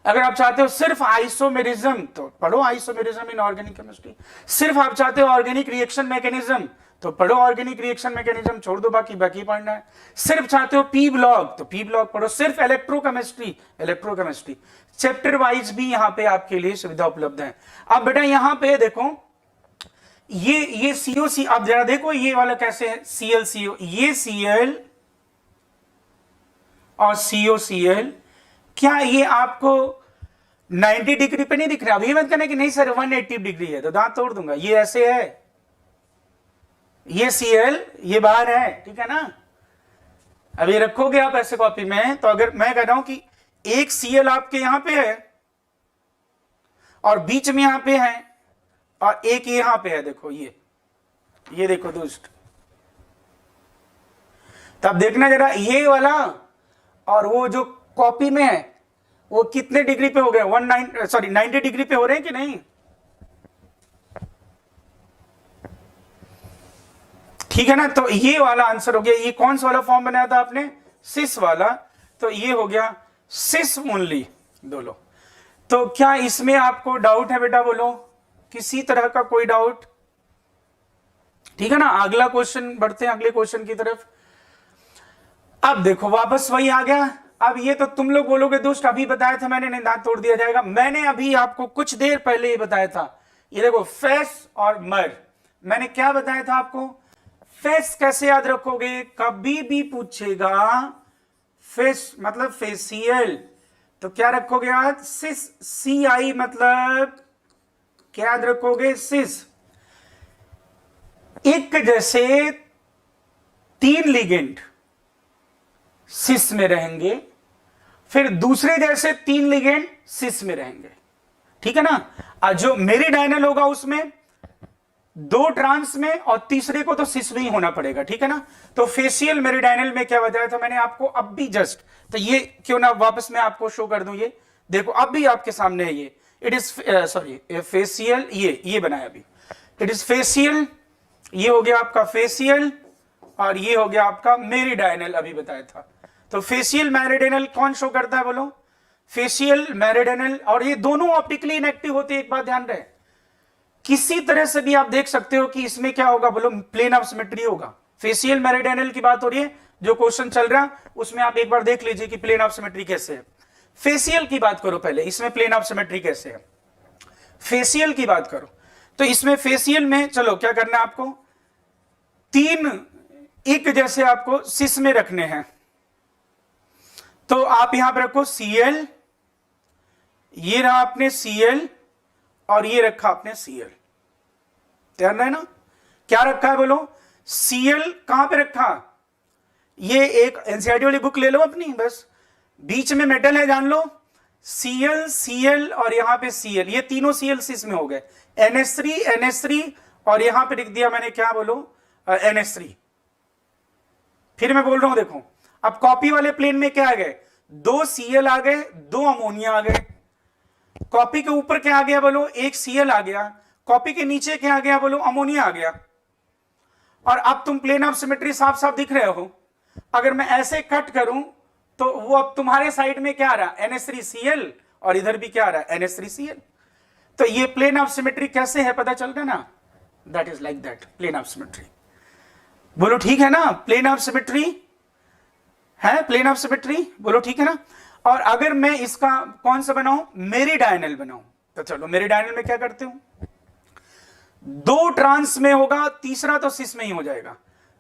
अगर आप चाहते हो सिर्फ आइसोमेरिज्म तो पढ़ो आइसोमेरिज्म इन ऑर्गेनिक केमिस्ट्री। सिर्फ आप चाहते हो ऑर्गेनिक रिएक्शन मैकेनिज्म तो पढ़ो ऑर्गेनिक रिएक्शन मैकेनिज्म, छोड़ दो बाकी पढ़ना है। सिर्फ चाहते हो पी ब्लॉक तो पी ब्लॉक पढ़ो। सिर्फ इलेक्ट्रोकेमिस्ट्री चैप्टर वाइज भी यहां पे आपके लिए सुविधा उपलब्ध है। अब बेटा यहां पे देखो ये सीओसी, आप जरा देखो ये वाला कैसे है, सीएल सीओ, ये सीएल और सीओसीएल, क्या ये आपको 90 डिग्री पे नहीं दिख रहा? अभी मत कहना कि नहीं सर 180 डिग्री है तो दांत तोड़ दूंगा। ये ऐसे है, ये सीएल ये बाहर है, ठीक है ना। अभी रखोगे आप ऐसे कॉपी में तो अगर मैं कह रहा हूं कि एक सीएल आपके यहां पे है और बीच में यहां पे है और एक यहां पे है, देखो ये देखो दोस्त, तब देखना जरा ये वाला और वो जो कॉपी में है वो कितने डिग्री पे हो गए, 90 डिग्री पे हो रहे हैं कि नहीं? ठीक है ना। तो ये वाला आंसर हो गया। ये कौन सा वाला फॉर्म बनाया था आपने, सिस वाला, तो ये हो गया सिस ओनली दोनों। तो क्या इसमें आपको डाउट है बेटा, बोलो किसी तरह का कोई डाउट? ठीक है ना। अगला क्वेश्चन बढ़ते हैं, अगले क्वेश्चन की तरफ। अब देखो वापस वही आ गया। अब ये तो तुम लोग बोलोगे दोस्त अभी बताया था मैंने, नहीं दांत तोड़ दिया जाएगा। मैंने अभी आपको कुछ देर पहले ये बताया था। ये देखो फेस और मर, मैंने क्या बताया था आपको? फेस कैसे याद रखोगे? कभी भी पूछेगा फेस मतलब फेसियल तो क्या रखोगे याद? सिस, सी आई मतलब क्या याद रखोगे? सिस। एक जैसे 3 लिगेंड सिस में रहेंगे, फिर दूसरे जैसे 3 लिगेंड सिस में रहेंगे, ठीक है ना। जो मेरिडायनल होगा उसमें 2 ट्रांस में और तीसरे को तो सिस में ही होना पड़ेगा, ठीक है ना। तो फेशियल मेरिडायनल में क्या बताया था मैंने आपको अब भी जस्ट, तो ये क्यों ना वापस मैं आपको शो कर दूं। ये देखो अब भी आपके सामने है, ये इट इज सॉरी फेशियल, ये बनाया अभी, इट इज फेशियल, ये हो गया आपका फेशियल और ये हो गया आपका मेरिडायनल, अभी बताया था। तो फेशियल मेरिडायनल कौन शो करता है बोलो? फेशियल मेरिडायनल। और ये दोनों ऑप्टिकली इनएक्टिव होते हैं, एक बात ध्यान रहे। किसी तरह से भी आप देख सकते हो कि इसमें क्या होगा बोलो, प्लेन ऑफ सिमेट्री होगा। फेशियल मेरिडायनल की बात हो रही है, जो क्वेश्चन चल रहा उसमें आप एक बार देख लीजिए कि प्लेन ऑफ सिमेट्री कैसे है। फेशियल की बात करो पहले, इसमें प्लेन ऑफ सिमेट्री कैसे है, फेशियल की बात करो। तो इसमें फेशियल में चलो क्या करना है आपको, 3 एक जैसे आपको सिस में रखने हैं। तो आप यहां पर रखो Cl, ये रहा आपने Cl और ये रखा आपने Cl, ध्यान है ना। क्या रखा है बोलो? Cl कहां पे रखा? ये एक एनसीईआरटी वाली बुक ले लो अपनी, बस बीच में मेटल है जान लो। Cl, Cl और यहां पे Cl, ये तीनों Cl सिस में हो गए। NH3 NH3 और यहां पे लिख दिया मैंने क्या बोलो, NH3। फिर मैं बोल रहा हूं देखो, अब कॉपी वाले प्लेन में क्या आ गए, 2 Cl आ गए, 2 अमोनिया आ गए। कॉपी के ऊपर क्या आ गया बोलो, 1 Cl आ गया। कॉपी के नीचे क्या आ गया बोलो, अमोनिया आ गया। और अब तुम प्लेन ऑफ सिमेट्री साफ साफ दिख रहे हो। अगर मैं ऐसे कट करूं तो वो अब तुम्हारे साइड में क्या आ रहा, NH3Cl और इधर भी क्या आ रहा है, NH3Cl। तो ये प्लेन ऑफ सिमेट्री कैसे है पता चल रहा ना, that is like that plane of symmetry. बोलो ठीक है ना, प्लेन ऑफ सिमेट्री है, प्लेन ऑफ सिमेट्री बोलो ठीक है ना। और अगर मैं इसका कौन सा बनाऊं, मेरिडायनल बनाऊं, तो चलो मेरिडायनल में क्या करते हो, 2 ट्रांस में होगा, तीसरा तो सिस में ही हो जाएगा।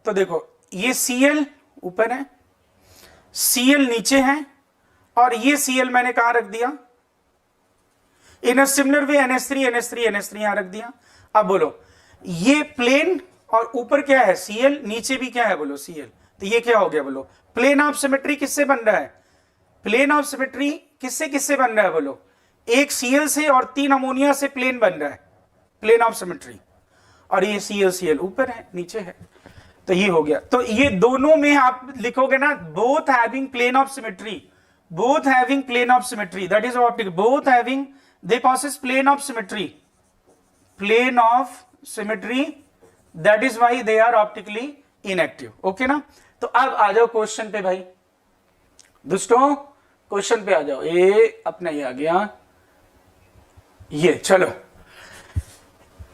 तो देखो ये Cl ऊपर है, Cl नीचे है और ये Cl मैंने कहां रख दिया, इन a similar way NH3 NH3 NH3 यहां रख दिया। अब बोलो ये प्लेन और ऊपर क्या है Cl, नीचे भी क्या है बोलो Cl, तो ये क्या हो गया बोलो, प्लेन ऑफ सिमेट्री किससे बन रहा है, प्लेन ऑफ सिमेट्री किससे किससे बन रहा है बोलो, 1 Cl से और 3 अमोनिया से प्लेन बन रहा है, प्लेन ऑफ सिमेट्री। और ये Cl ऊपर है नीचे है, तो ये हो गया। तो ये दोनों में आप लिखोगे ना, both having plane of symmetry, both having plane of symmetry, that is optic, both having they possess plane of symmetry, plane of symmetry, that is why they are optically inactive. Okay ना। तो अब आ जाओ question पे भाई, दोस्तों question पे आ जाओ। ये अपना ये आ गया, ये चलो।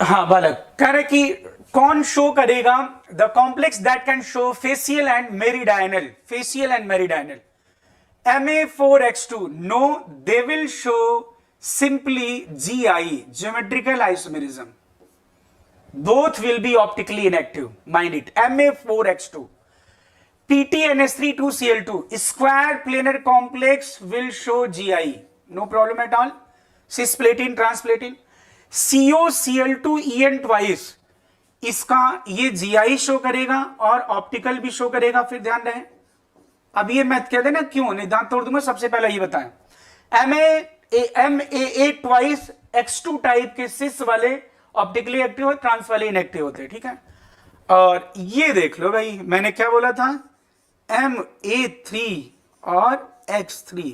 हाँ बालक कह रहे कि कौन शो करेगा the complex that can show facial and meridional, facial and meridional Ma4X2, no, they will show simply GI, geometrical isomerism. Both will be optically inactive. Mind it. Ma4X2. PtNS3 2Cl2, square planar complex will show GI. No problem at all. Cisplatin, transplatin. COCl2En twice. इसका ये GI show करेगा और optical भी show करेगा। फिर ध्यान रहे, अब ये मैं कहते ना क्यों नहीं, दांत तोड़ दूंगा। सबसे पहले ये बताएं, MAA ट्वाइस X2 टाइप के सिस वाले ऑप्टिकली एक्टिव और ट्रांस वाले इनएक्टिव होते हैं, ठीक है। और ये देख लो भाई, मैंने क्या बोला था, MA3 और X3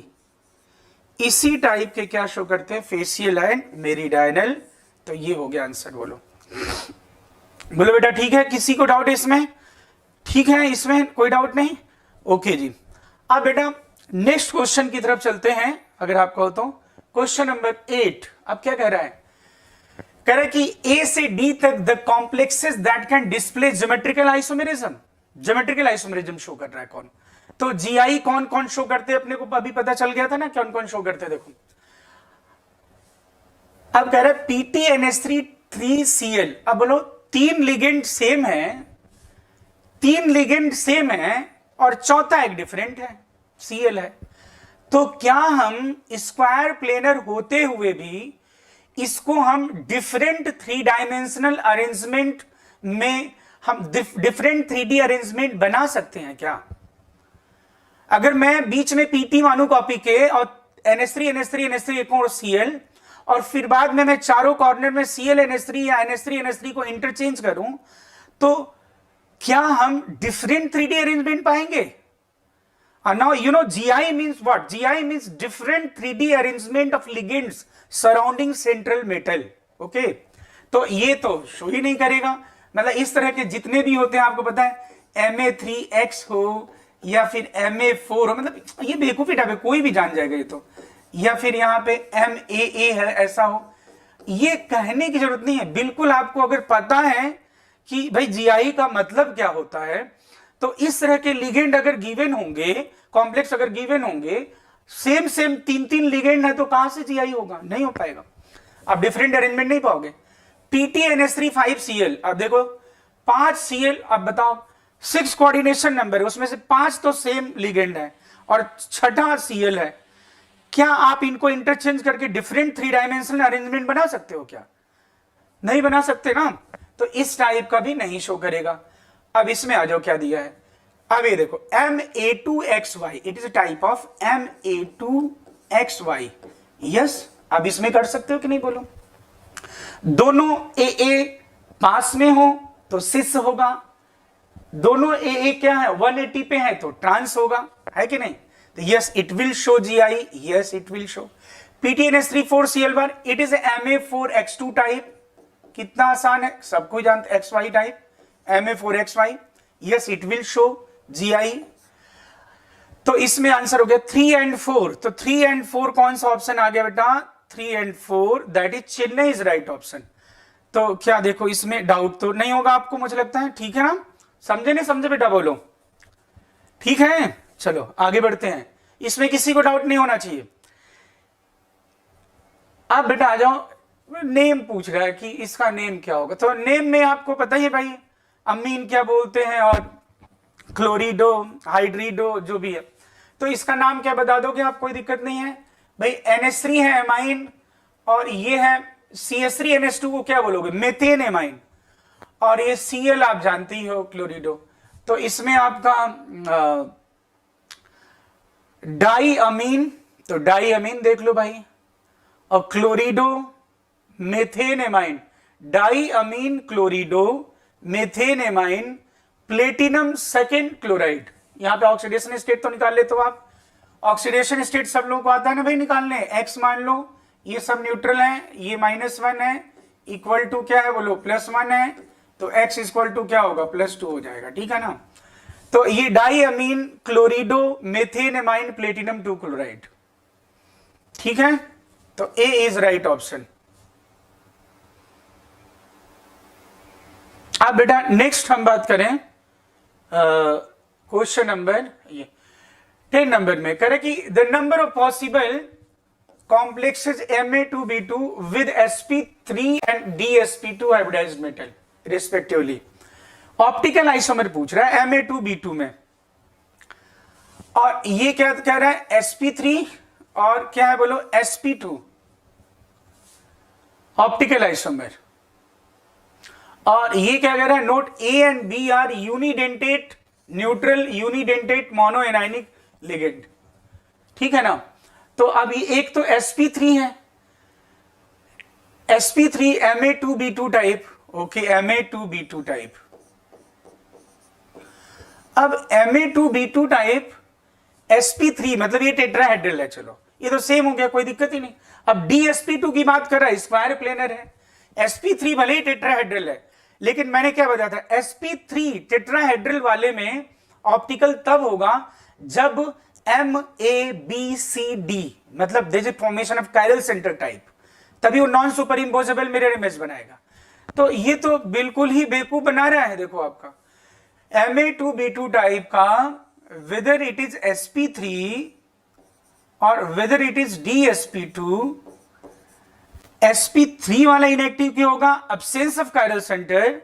इसी टाइप के क्या शो करते हैं, फेसियल एंड मेरिडायनल। तो ये हो गया आंसर। बोलो बोलो बेटा, ठीक है, किसी को डाउट है इसमें? ठीक है, इसमें कोई डाउट नहीं। ओके जी। अब बेटा नेक्स्ट क्वेश्चन की तरफ चलते हैं, अगर आप कहो तो। क्वेश्चन नंबर 8 अब क्या कह रहा है, कह रहा है कि ए से डी तक the complexes that can display geometrical isomerism, geometrical isomerism show कर रहा है कौन? तो जीआई कौन कौन शो करते हैं, अपने को अभी पता चल गया था ना कौन कौन शो करते हैं। देखो अब कह रहा है PtNS3 3Cl। अब बोलो, तीन लिगेंड सेम है, तीन लिगेंड सेम है और चौथा एक डिफरेंट है, Cl है। तो क्या हम स्क्वायर प्लेनर होते हुए भी इसको हम डिफरेंट 3 डायमेंशनल अरेंजमेंट में, हम डिफरेंट 3D अरेंजमेंट बना सकते हैं क्या? अगर मैं बीच में PT मानू कॉपी के और NS3 एक और Cl, और फिर बाद में मैं चारों कॉर्नर में Cl NS3 या NS3 को इंटरचेंज करूं, तो क्या हम डिफरेंट 3D अरेंजमेंट पाएंगे? Now you know GI means what? GI means different 3D arrangement of ligands surrounding central metal. Okay? तो ये तो शो ही नहीं करेगा। मतलब इस तरह के जितने भी होते हैं, आपको पता है Ma3X हो या फिर Ma4 हो, मतलब ये बेवकूफी टाइप है, कोई भी जान जाएगा ये तो। या फिर यहाँ पे MAA है, ऐसा हो, ये कहने की जरूरत नहीं है। बिल्कुल आपको अगर पता है कि भाई GI का मतलब क्या होता है, तो इस तरह के लिगेंड अगर गिवन होंगे, कॉम्प्लेक्स अगर गिवन होंगे, सेम सेम 3 लिगेंड है, तो कहां से GI होगा? नहीं हो पाएगा, आप डिफरेंट अरेंजमेंट नहीं पाओगे। PtNS3 5Cl, अब देखो 5 Cl, अब बताओ 6 कोऑर्डिनेशन नंबर है, उसमें से 5 तो सेम लिगेंड है और छठा Cl है। क्या आप इनको इंटरचेंज करके डिफरेंट 3 डायमेंशनल अरेंजमेंट बना सकते हो क्या? नहीं बना सकते ना। तो इस टाइप का भी नहीं शो करेगा। अब इसमें आ जाओ, क्या दिया है, अब ये देखो Ma2XY, it is a type of Ma2XY। Yes, अब इसमें कर सकते हो कि नहीं, बोलो। दोनों AA पास में हो तो सिस होगा, दोनों AA क्या है, 180 पे है तो ट्रांस होगा, है कि नहीं? तो yes, it will show GI, yes it will show. PtNS3 4Cl1, it is Ma4X2 type. कितना आसान है, सबको जानते, XY type Ma4XY, yes it will show GI। तो इसमें आंसर हो गया 3 and 4। तो 3 and 4 कौन सा ऑप्शन आ गया बेटा? 3 and 4, that is Chennai is right option. तो क्या देखो, इसमें डाउट तो नहीं होगा आपको, मुझे लगता है, ठीक है ना? समझे नहीं समझे बेटा, बोलो ठीक है। चलो आगे बढ़ते हैं, इसमें किसी को डाउट नहीं होना चाहिए। अब बेटा आ जाओ, नेम पूछ रहा है कि इसका नेम क्या होगा। तो नेम में आपको पता ही है भाई, अमीन क्या बोलते हैं और क्लोरिडो, हाइड्रिडो, जो भी है। तो इसका नाम क्या बता दोगे आप, कोई दिक्कत नहीं है भाई। NH3 है एमाइन, और ये है CH3NH2 को क्या बोलोगे, मेथेन एमाइन, और ये Cl आप जानते ही हो, क्लोरिडो। तो इसमें आपका डाई अमीन, तो डाई अमीन देख लो भाई, और chlorido methane amine, di amine chlorido methane amine platinum second chloride. यहां पे ऑक्सीडेशन स्टेट तो निकाल लेते हो आप। ऑक्सीडेशन स्टेट सब लोगों को आता है ना भाई निकालने। X मान लो, ये सब न्यूट्रल है, ये -1 है, इक्वल टू क्या है बोलो, +1 है, तो x इक्वल टू क्या होगा, +2 हो जाएगा, ठीक है ना। तो ये die amine chlorido methane amine platinum 2 chloride, ठीक है। तो ए इज राइट ऑप्शन। अब बेटा नेक्स्ट हम बात करें क्वेश्चन नंबर 10 नंबर में, करें कि the number of possible complexes Ma2B2 with sp3 and dsp2 hybridized metal respectively। Optical isomer पूछ रहा है Ma2B2 में, और ये क्या कह रहा है, sp3 और क्या है बोलो, sp2 ऑप्टिकल आइसोमर। और ये क्या कह रहा है, note A and B are unidentate neutral unidentate monoanionic ligand, ठीक है ना। तो अभी एक तो sp3 है, sp3 Ma2B2 type, okay Ma2B2 type. अब Ma2B2 टाइप sp3 मतलब ये टेट्राहेड्रल है, चलो ये तो सेम हो गया, कोई दिक्कत ही नहीं। अब dsp2 की बात कर रहा है, स्क्वायर प्लेनर है, sp3 भले ही टेट्राहेड्रल है, लेकिन मैंने क्या बताया था, sp3 टेट्राहेड्रल वाले में ऑप्टिकल तब होगा जब MABCD मतलब there is formation of chiral centre type, तभी वो non superimposable mirror image बनाएगा। तो ये तो बिल्कुल ही बेवकूफ बना रहा है, देखो आपका Ma2B2 टाइप का वेदर इट इज sp3 और whether it is dsp2, sp3 वाला इनएक्टिव क्यों होगा, absence of chiral centre,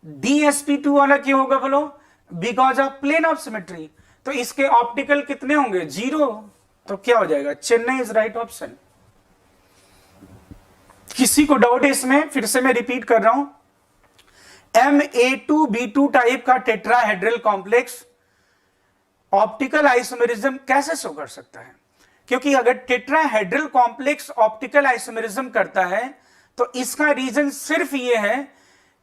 dsp2 वाला क्यों होगा बोलो, because of plane of symmetry. तो इसके ऑप्टिकल कितने होंगे, 0, तो क्या हो जाएगा, चेन्नई इज राइट ऑप्शन। किसी को डाउट है इसमें, फिर से मैं रिपीट कर रहा हूं, Ma2B2 टाइप का टेट्राहेड्रल कॉम्प्लेक्स ऑप्टिकल आइसोमेरिज्म कैसे शो कर सकता है, क्योंकि अगर टेट्राहेड्रल कॉम्प्लेक्स ऑप्टिकल आइसोमेरिज्म करता है तो इसका रीजन सिर्फ ये है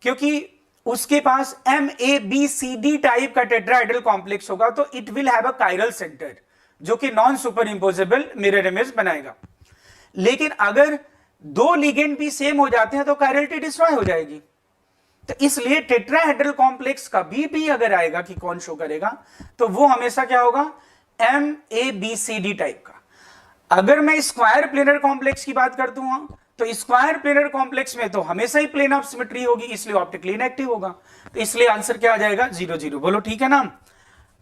क्योंकि उसके पास MABCD टाइप का टेट्राहेड्रल कॉम्प्लेक्स होगा, तो it will have a chiral centre जो कि non superimposable mirror image बनाएगा। लेकिन अगर दो लिगेंड भी सेम हो जाते हैं तो कायरलिटी डिस्ट्रॉय हो जाएगी। तो इसलिए टेट्राहेड्रल कॉम्प्लेक्स कभी भी अगर आएगा कि कौन शो करेगा, तो वो हमेशा क्या होगा, MABCD टाइप का। अगर मैं स्क्वायर प्लेनर कॉम्प्लेक्स की बात करता हूं तो स्क्वायर प्लेनर कॉम्प्लेक्स में तो हमेशा ही प्लेन ऑफ सिमेट्री होगी, इसलिए ऑप्टिकली इनएक्टिव होगा। तो इसलिए आंसर क्या आ जाएगा, 0 0। बोलो ठीक है ना।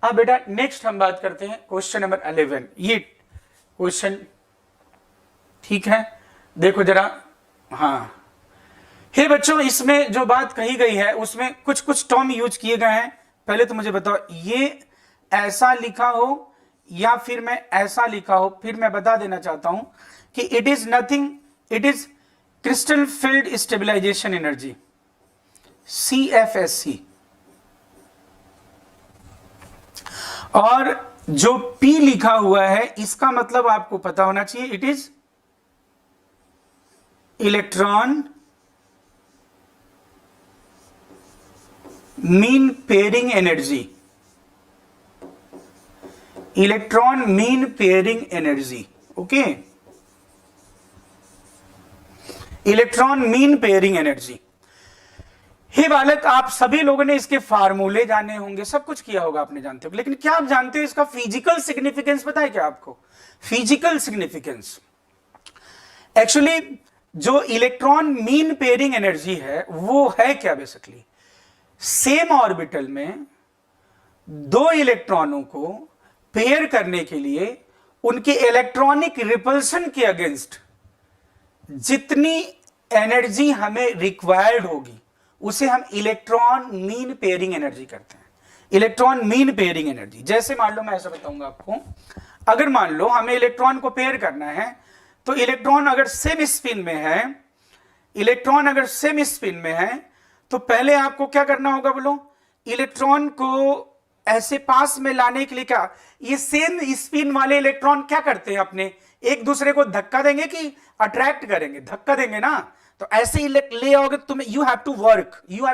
अब बेटा नेक्स्ट हम बात करते हैं क्वेश्चन नंबर 11। ये क्वेश्चन ठीक है, देखो जरा, हाँ हे बच्चों, इसमें जो बात कही गई है उसमें कुछ कुछ टर्म यूज किए गए हैं। पहले तो मुझे बताओ, ये ऐसा लिखा हो या फिर मैं ऐसा लिखा हो, फिर मैं बता देना चाहता हूं कि it is nothing, it is crystal field stabilization energy, CFSC। और जो P लिखा हुआ है इसका मतलब आपको पता होना चाहिए, it is electron mean pairing energy, electron mean pairing energy, okay, electron mean pairing energy. हे बालक, आप सभी लोगों ने इसके फार्मूले जाने होंगे, सब कुछ किया होगा, आपने जानते हो, लेकिन क्या आप जानते हो इसका फिजिकल सिग्निफिकेंस पता है क्या आपको? फिजिकल सिग्निफिकेंस एक्चुअली जो इलेक्ट्रॉन मीन पेयरिंग एनर्जी है वो है क्या, बेसिकली सेम ऑर्बिटल में दो इलेक्ट्रॉनों को पेयर करने के लिए उनके इलेक्ट्रॉनिक रिपल्सन के अगेंस्ट जितनी एनर्जी हमें रिक्वायर्ड होगी उसे हम इलेक्ट्रॉन मीन पेयरिंग एनर्जी करते हैं। इलेक्ट्रॉन मीन पेयरिंग एनर्जी, जैसे मान लो मैं ऐसा बताऊंगा आपको, अगर मान लो हमें इलेक्ट्रॉन को पेयर करना है तो इलेक्ट्रॉन अगर सेम स्पिन में है, इलेक्ट्रॉन अगर सेम स्पिन में है तो पहले आपको क्या करना होगा बोलो, इलेक्ट्रॉन को ऐसे पास में लाने के लिए क्या, ये सेम स्पिन वाले इलेक्ट्रॉन क्या करते हैं, अपने एक दूसरे को धक्का देंगे कि अट्रैक्ट करेंगे, धक्का देंगे ना, तो ऐसे ही ले आओगे तुम्हें, यू हैव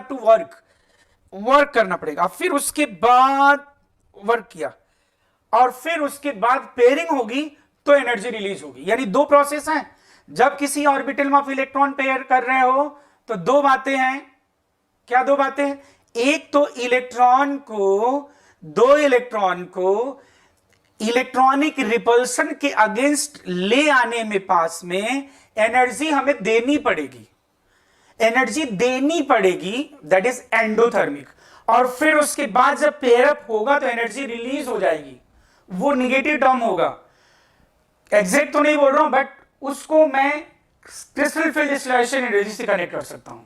टू वर्क करना पड़ेगा। फिर उसके बाद वर्क किया और फिर उसके बाद पेयरिंग होगी तो एनर्जी रिलीज होगी। यानी दो प्रोसेस हैं, जब किसी ऑर्बिटल में आप इलेक्ट्रॉन पेयर कर रहे हो तो दो बातें हैं। क्या दो बातें हैं? एक तो दो इलेक्ट्रॉन को इलेक्ट्रॉनिक रिपल्शन के अगेंस्ट ले आने में पास में एनर्जी हमें देनी पड़ेगी, दैट इज एंडोथर्मिक। और फिर उसके बाद जब पेयरअप होगा तो एनर्जी रिलीज हो जाएगी, वो निगेटिव टर्म होगा। एग्जैक्ट तो नहीं बोल रहा हूं, बट उसको मैं क्रिस्टल फील्ड डिस्टिलेशन एनर्जी से कनेक्ट कर सकता हूं,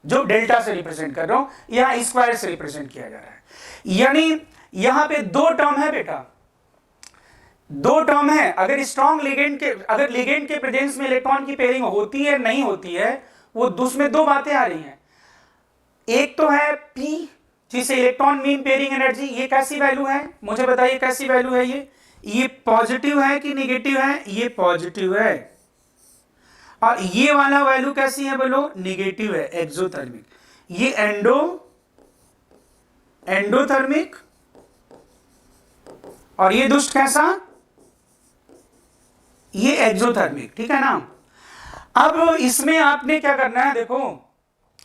जो डेल्टा से रिप्रेजेंट कर रहा हूं या स्क्वायर से रिप्रेजेंट किया जा रहा है। यानी यहां पे दो टर्म है बेटा, दो टर्म है। अगर स्ट्रॉन्ग लिगेंड के प्रेजेंस में इलेक्ट्रॉन की पेयरिंग होती है नहीं होती है, वो उसमें दो बातें आ रही हैं। एक तो है P, जिसे इलेक्ट्रॉन मीन पेयरिंग एनर्जी, ये कैसी वैल्यू है मुझे बताइए, कैसी वैल्यू है ये पॉजिटिव है कि निगेटिव है? ये पॉजिटिव है। और ये वाला वैल्यू कैसी है बोलो? निगेटिव है, एक्सोथर्मिक। ये एंडोथर्मिक, और ये दुष्ट कैसा? ये एक्सोथर्मिक, ठीक है ना। अब इसमें आपने क्या करना है, देखो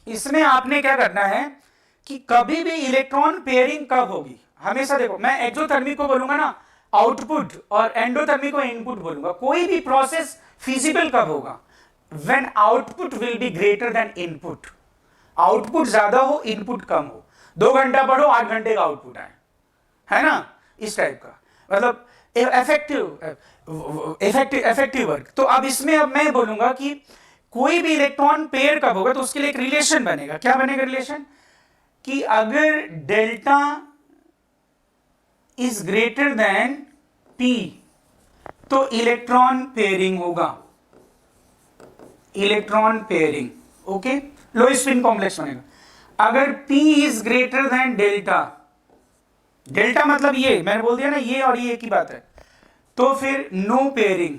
इसमें आपने क्या करना है कि कभी भी इलेक्ट्रॉन पेयरिंग कब होगी, हमेशा देखो, मैं एक्सोथर्मिक को बोलूंगा ना आउटपुट और एंडोथर्मिक को इनपुट बोलूंगा। कोई भी प्रोसेस फिजिबल कब होगा? When output will be greater than input. Output ज्यादा हो, इनपुट कम हो। 2 घंटा पढ़ो, 8 घंटे का आउटपुट है ना, इस टाइप का, मतलब इफेक्टिव वर्क। तो अब इसमें अब मैं बोलूंगा कि कोई भी इलेक्ट्रॉन पेयर कब होगा, तो उसके लिए एक रिलेशन बनेगा। क्या बनेगा रिलेशन? कि अगर delta is greater than P तो इलेक्ट्रॉन पेयरिंग होगा, इलेक्ट्रॉन पेयरिंग, ओके, लो स्पिन कॉम्प्लेक्स बनेगा। अगर P is greater than delta मतलब ये मैंने बोल दिया ना, ये और ये एक ही बात है, तो फिर नो पेयरिंग।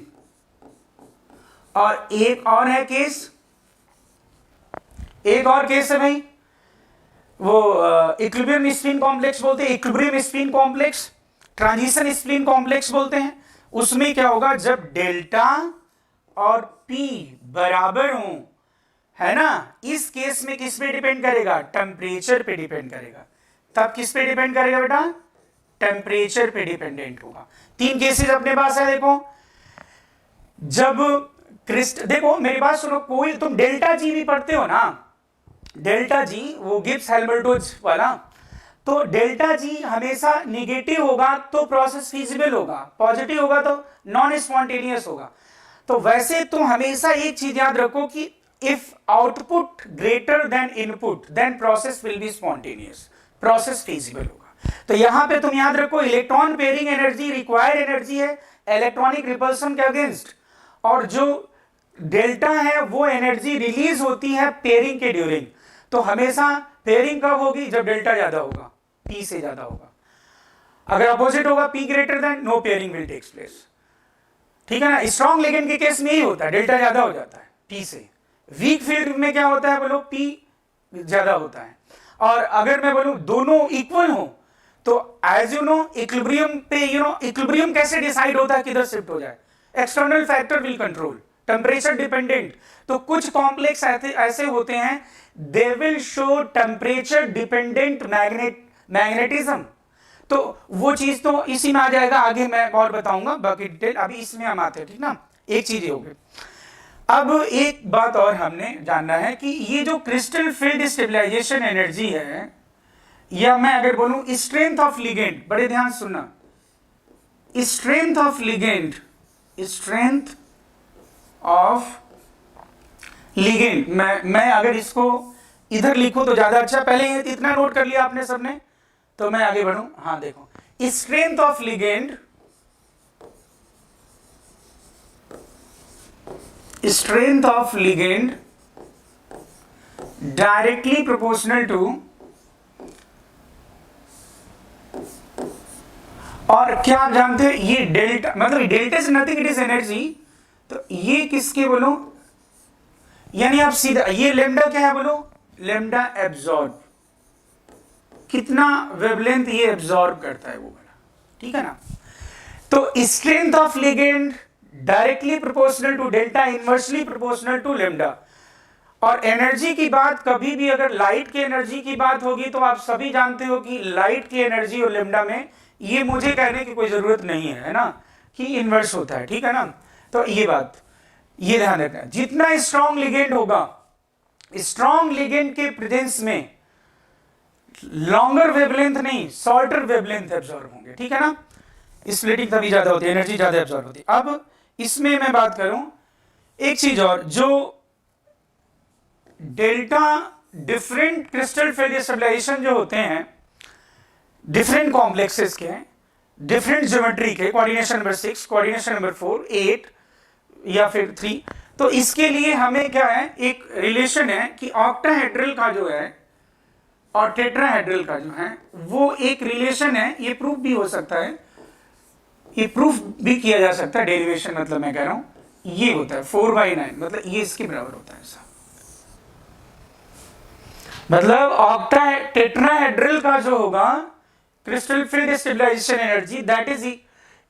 और एक और है केस, एक और केस है भाई, वो इक्विलिब्रियम स्पिन कॉम्प्लेक्स बोलते हैं, equilibrium spin complex, transition spin complex बोलते हैं। उसमें क्या होगा, जब डेल्टा और P बराबर हो, है ना, इस केस में किस पे डिपेंड करेगा? टेम्परेचर पे डिपेंड करेगा। तब किस पे डिपेंड करेगा बेटा? टेम्परेचर पे डिपेंडेंट होगा। 3 केसेस अपने पास है, देखो। जब देखो मेरी बात सुनो, कोई तुम डेल्टा जी भी पढ़ते हो ना, डेल्टा जी, वो गिब्स हेल्महोल्ट्ज वाला, तो डेल्टा जी हमेशा निगेटिव होगा तो प्रोसेस फीजिबल होगा, पॉजिटिव होगा तो नॉन स्पॉन्टेनियस होगा। तो वैसे तुम हमेशा एक चीज याद रखो कि if output greater than input then process will be spontaneous, process feasible होगा। तो यहां पे तुम याद रखो, electron pairing energy required energy है इलेक्ट्रॉनिक रिपल्सन के अगेंस्ट, और जो डेल्टा है वो एनर्जी रिलीज होती है पेयरिंग के ड्यूरिंग। तो हमेशा पेयरिंग कब होगी? जब डेल्टा ज्यादा होगा, P से ज्यादा होगा। अगर अपोजिट होगा, P greater than, no pairing will takes place, ठीक है ना। स्ट्रॉन्ग लिगेंड के केस में यही होता है, डेल्टा ज्यादा हो जाता है P से। वीक फील्ड में क्या होता है बोलो? P ज्यादा होता है। और अगर मैं बोलूं दोनों इक्वल हो, तो एज यू नो इक्विलिब्रियम पे, इक्विलिब्रियम कैसे डिसाइड होता है किधर शिफ्ट हो जाए? External factor will control, temperature dependent. तो कुछ कॉम्प्लेक्स ऐसे होते हैं, they will show temperature dependent magnetism. तो वो चीज तो इसी में आ जाएगा, आगे मैं और बताऊंगा बाकी डिटेल, अभी इसमें हम आते हैं, ठीक ना। एक चीज हो गई। अब एक बात और हमने जानना है कि ये जो क्रिस्टल फील्ड स्टेबलाइजेशन एनर्जी है, या मैं अगर बोलूं स्ट्रेंथ ऑफ लिगेंड, बड़े ध्यान सुनना, strength of ligand, strength of ligand, मैं अगर इसको इधर लिखूं तो ज्यादा अच्छा, पहले इतना नोट कर लिया आपने सबने, तो मैं आगे बढ़ूं। हाँ देखो, strength of ligand, strength of ligand directly proportional to, और क्या आप जानते हैं ये डेल्टा, मतलब delta is nothing, it is energy. तो ये किसके बोलो, यानी आप सीधा, ये लेमडा क्या है बोलो? लेमडा एब्जॉर्ब, कितना वेवलेंथ ये एब्जॉर्ब करता है वो वाला, ठीक है ना। तो strength of ligand directly proportional to delta, inversely proportional to lambda. और एनर्जी की बात कभी भी अगर लाइट की एनर्जी की बात होगी तो आप सभी जानते हो कि लाइट की एनर्जी और लेमडा में ये मुझे कहने की कोई जरूरत नहीं है ना, कि इन्वर्स होता है, ठीक है ना। तो ये बात ये ध्यान रखना, जितना स्ट्रॉन्ग लिगेंड होगा, स्ट्रॉन्ग लिगेंड के प्रेजेंस में लॉन्गर वेवलेंथ नहीं शॉर्टर वेवलेंथ एब्जॉर्ब होंगे, ठीक है ना। स्प्लिटिंग तभी ज्यादा होती है, एनर्जी ज्यादा एब्जॉर्ब होती है। अब इसमें मैं बात करूं एक चीज और, जो delta different crystal failure stabilization जो होते हैं डिफरेंट कॉम्प्लेक्सेस के, डिफरेंट ज्योमेट्री के, कोऑर्डिनेशन नंबर 6, कोऑर्डिनेशन नंबर 4, 8 या फिर 3, तो इसके लिए हमें क्या है, एक रिलेशन है कि ऑक्टाहेड्रल का जो है और टेट्राहेड्रल का जो है वो एक रिलेशन है। ये प्रूफ भी हो सकता है, ये प्रूफ भी किया जा सकता है, डेरिवेशन मतलब मैं कह रहा हूं ये होता है 4/9, मतलब ये इसके बराबर होता है ऐसा। मतलब ऑक्टा टेट्राहेड्रल का जो होगा crystal field stabilization energy that is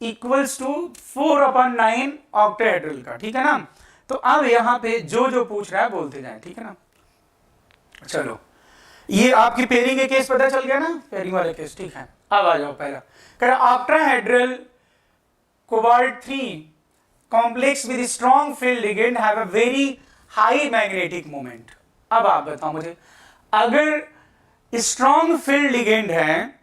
equals to 4/9 octahedral का, ठीक है ना। तो अब यहां पे जो जो पूछ रहा है बोलते जाए, ठीक है ना। चलो ये आपकी पेयरिंग के केस पता चल गया ना, पेयरिंग वाले केस, ठीक है। अब आ जाओ पहला, कह रहा octahedral cobalt 3 complex with strong field ligand have a very high magnetic moment. अब आप बताओ मुझे, अगर स्ट्रॉन्ग फील्ड लिगेंड है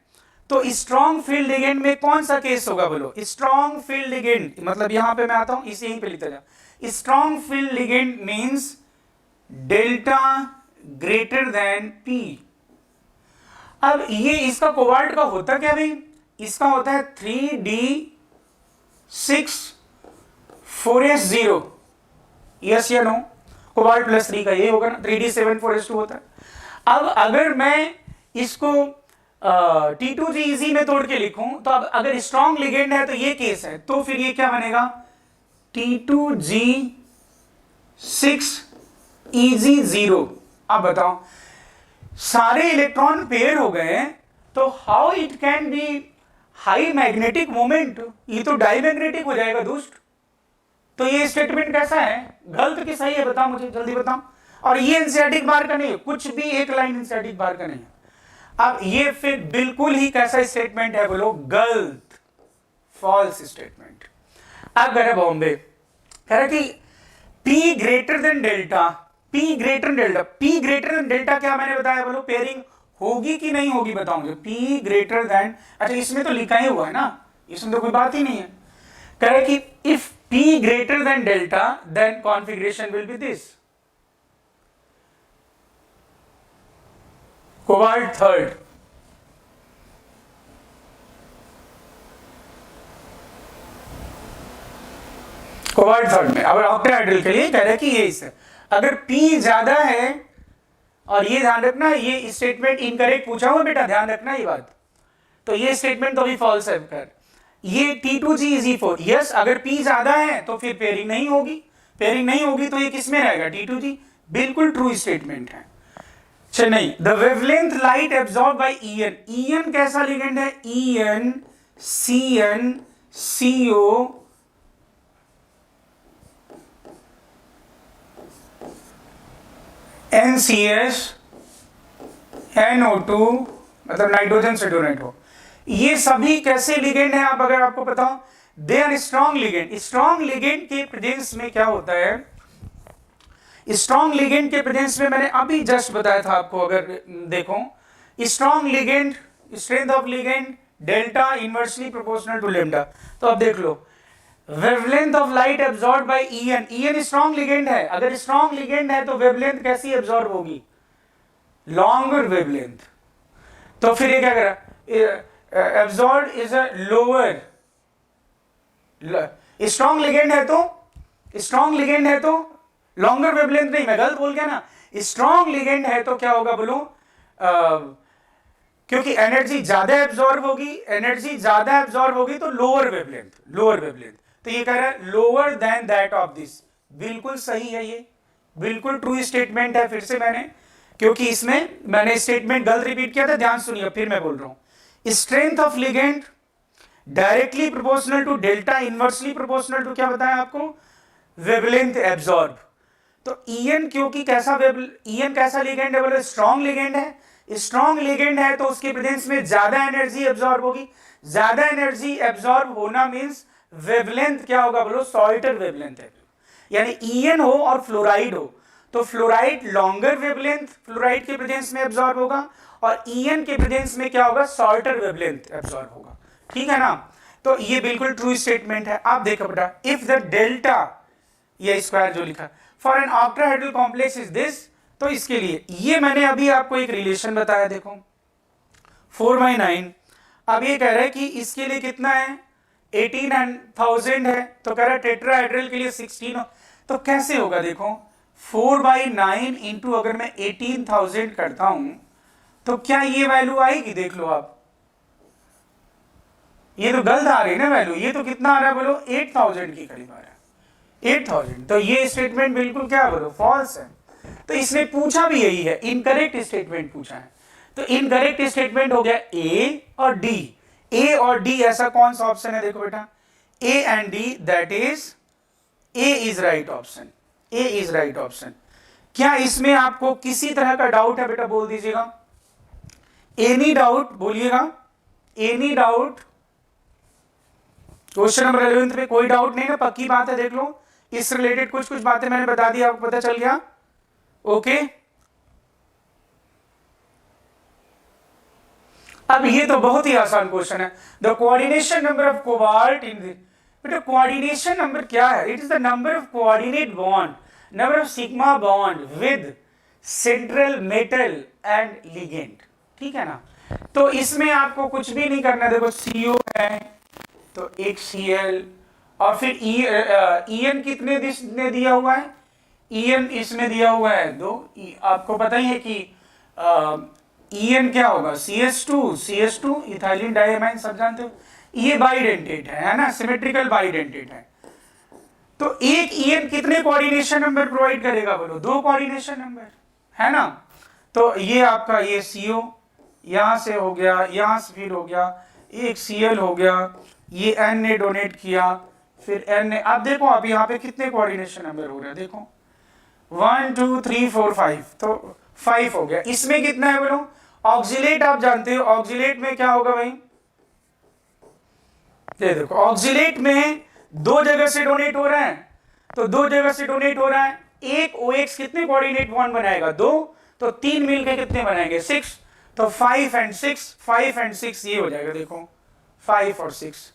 तो स्ट्रॉन्ग फील्ड लिगेंड में कौन सा केस होगा बोलो। स्ट्रॉन्ग फील्ड लिगेंड मतलब यहां पे मैं आता हूं, इसे यहीं पे लिखता जा। Strong field ligand means delta greater than P। अब ये इसका कोबाल्ट का होता क्या भाई, इसका होता है 3d6 4s0, यस या नो। कोबाल्ट +3 का ये होगा ना, 3d7 4s2 होता है। अब अगर मैं इसको T2G में तोड़ के लिखूं तो अब अगर स्ट्रॉन्ग लिगेंड है तो ये केस है, तो फिर ये क्या बनेगा T2G6EG0। अब बताओ सारे इलेक्ट्रॉन पेयर हो गए तो how it can be high magnetic moment, ये तो डाईमैग्नेटिक हो जाएगा दोस्त। तो ये स्टेटमेंट कैसा है, गलत कि सही है बताओ मुझे जल्दी बताओ। और ये एनसीईआरटी बार का नहीं है, कुछ भी एक लाइन एनसीईआरटी बार का नहीं है। अब ये फिर बिल्कुल ही कैसा स्टेटमेंट है बोलो, गलत, फॉल्स स्टेटमेंट। अब कह रहे बॉम्बे, कह रहे कि P greater than delta, P greater than delta, P greater than delta क्या मैंने बताया बोलो, पेयरिंग होगी कि नहीं होगी बताओ मुझे। P ग्रेटर देन, अच्छा इसमें तो लिखा ही हुआ है ना, इसमें तो कोई बात ही नहीं है। कह रहे कि if P greater than delta then configuration will be this, cobalt third, cobalt third में। अब ऑक्टाहेड्रल के लिए कह रहे कि ये इस अगर P ज्यादा है, और ये ध्यान रखना ये स्टेटमेंट इनकरेक्ट पूछा हुआ बेटा, ध्यान रखना ये बात, तो ये स्टेटमेंट तो भी फॉल्स है कर। ये T2G4, यस अगर P ज्यादा है तो फिर पेयरिंग नहीं होगी, पेयरिंग नहीं होगी तो ये किसमें रहेगा, T2G, बिल्कुल ट्रू स्टेटमेंट है। अच्छा नहीं, the wavelength light absorb by EN, EN कैसा लिगेंड है, EN CN CO NCS NO2 मतलब नाइट्रोजन से डोनेट हो, ये सभी कैसे लिगेंड है। आप अगर आपको पता हो they are strong ligand. Strong ligand के प्रेजेंस में क्या होता है, स्ट्रॉन्ग लिगेंड के प्रेजेंस में मैंने अभी जस्ट बताया था आपको, अगर देखो strong ligand strength of ligand delta inversely proportional to lambda. तो अब देख लो wavelength of light absorb by EN, EN strong ligand है, अगर स्ट्रॉन्ग लिगेंड है तो वेवलेंथ कैसी एब्जॉर्ब होगी, लॉन्गर वेवलेंथ। तो फिर ये क्या करा, absorb is a lower, strong ligand है तो, स्ट्रॉन्ग लिगेंड है तो लॉन्गर वेवलेंथ नहीं, मैं गलत बोल गया ना, स्ट्रॉन्ग लिगेंड है तो क्या होगा बोलो, क्योंकि एनर्जी ज्यादा एब्जॉर्ब होगी, एनर्जी ज्यादा एब्जॉर्ब होगी तो लोअर वेवलेंथ, लोअर वेवलेंथ। तो ये कह रहा है lower than that of this, बिल्कुल सही है, ये बिल्कुल ट्रू स्टेटमेंट है। फिर से मैंने, क्योंकि इसमें मैंने स्टेटमेंट गलत रिपीट किया था, ध्यान सुनिए फिर मैं बोल रहा हूं। Strength of ligand directly proportional to delta, inversely proportional to क्या बताया आपको, वेवलेंथ एब्जॉर्ब। तो ईएन क्योंकि ईएन कैसा लिगेंड है बोलो, स्ट्रॉन्ग लिगेंड है। स्ट्रॉन्ग लिगेंड है तो उसके प्रेजेंस में ज्यादा एनर्जी एब्जॉर्ब होगी। ज्यादा एनर्जी एब्जॉर्ब होना मींस वेवलेंथ क्या होगा बोलो, शॉर्टर वेवलेंथ है। यानी ईएन हो और फ्लोराइड हो तो फ्लोराइड लॉन्गर वेवलेंथ फ्लोराइड के प्रेजेंस में एब्जॉर्ब होगा और ईएन के प्रेजेंस में क्या होगा, शॉर्टर वेवलेंथ एब्जॉर्ब होगा। ठीक है ना। तो ये बिल्कुल ट्रू स्टेटमेंट है। आप देखो बेटा, इफ द डेल्टा, ये स्क्वायर जो लिखा for an octahedral complex is this, तो इसके लिए ये मैंने अभी आपको एक रिलेशन बताया, देखो 4/9। अब ये कह रहा है कि इसके लिए कितना है, 18,000 है, तो कह रहा है टेट्राहेड्रल के लिए 16 हो। तो कैसे होगा देखो, 4/9 इंटू अगर मैं 18,000 करता हूं तो क्या ये वैल्यू आएगी, देख लो आप, ये तो गलत आ रही है ना वैल्यू, ये तो कितना आ रहा है बोलो, 8,000 के करीब आ रहा है, 8,000। तो ये स्टेटमेंट बिल्कुल क्या बोलो, फॉल्स है। तो इसने पूछा भी यही है, इनकरेक्ट स्टेटमेंट पूछा है। तो इनकरेक्ट स्टेटमेंट हो गया ए और डी। ए और डी ऐसा कौन सा ऑप्शन है, देखो बेटा, A and D, that is a is right option. A is right option. क्या इसमें आपको किसी तरह का डाउट है बेटा, बोल दीजिएगा, एनी डाउट बोलिएगा, एनी डाउट। क्वेश्चन नंबर 11 पे कोई डाउट नहीं ना, पक्की बात है, देख लो इस रिलेटेड कुछ बातें मैंने बता दी, आपको पता चल गया। ओके, अब ये तो बहुत ही आसान क्वेश्चन है। The coordination number of cobalt in बेटा, कोऑर्डिनेशन नंबर क्या है, it is the number of coordinate bond, number of sigma bond with central metal and ligand. ठीक है ना। तो इसमें आपको कुछ भी नहीं करना, देखो CO है तो एक Cl और फिर En कितने दिया हुआ है, En इसमें दिया हुआ है 2। आपको पता ही है कि En क्या होगा, CH2 इथाइलिन डाइअमाइन, सब जानते हो। ये बाइडेंटेट है ना, सिमेट्रिकल बाइडेंटेट है। तो एक En कितने कोऑर्डिनेशन नंबर प्रोवाइड करेगा बोलो, 2 कोऑर्डिनेशन नंबर, है ना। तो ये आपका ये CO यहां से हो गया, यहां से फिर हो गया, एक Cl हो गया, ये N ने डोनेट किया, फिर N ने, अब देखो आप यहाँ पे कितने कोऑर्डिनेशन नंबर हो रहे हैं, देखो 1 2 3 4 5, तो 5 हो गया। इसमें कितना है बोलो, ऑक्सिलेट आप जानते हो, ऑक्सिलेट में क्या होगा भाई, ये देखो ऑक्सिलेट में 2 जगह से डोनेट हो रहा है, तो 2 जगह से डोनेट हो रहा है, एक OX कितने कोऑर्डिनेट बॉन्ड बनाएगा, 2, तो 3 मिलकर कितने बनाएंगे, 6, तो 5 and 6 ये हो जाएगा, देखो 5 और 6।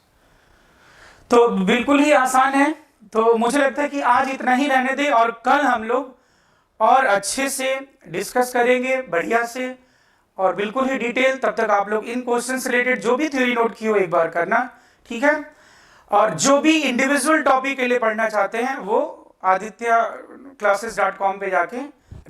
तो बिल्कुल ही आसान है। तो मुझे लगता है कि आज इतना ही रहने दे और कल हम लोग और अच्छे से डिस्कस करेंगे, बढ़िया से और बिल्कुल ही डिटेल। तब तक आप लोग इन क्वेश्चन से रिलेटेड जो भी थ्योरी नोट की हो एक बार करना, ठीक है। और जो भी इंडिविजुअल टॉपिक के लिए पढ़ना चाहते हैं वो aditya-classes.com पे जाके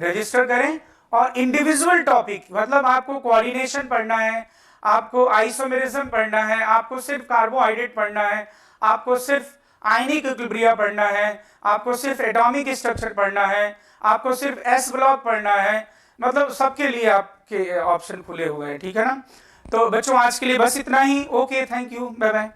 रजिस्टर करें। और इंडिविजुअल टॉपिक मतलब आपको कोऑर्डिनेशन पढ़ना है, आपको आइसोमेरिज्म पढ़ना है, आपको सिर्फ कार्बोहाइड्रेट पढ़ना है, आपको सिर्फ आयनिक इक्विलिब्रिया पढ़ना है, आपको सिर्फ एटॉमिक स्ट्रक्चर पढ़ना है, आपको सिर्फ S ब्लॉक पढ़ना है, मतलब सबके लिए आपके ऑप्शन खुले हुए हैं, ठीक है ना। तो बच्चों आज के लिए बस इतना ही। Okay, thank you, bye bye.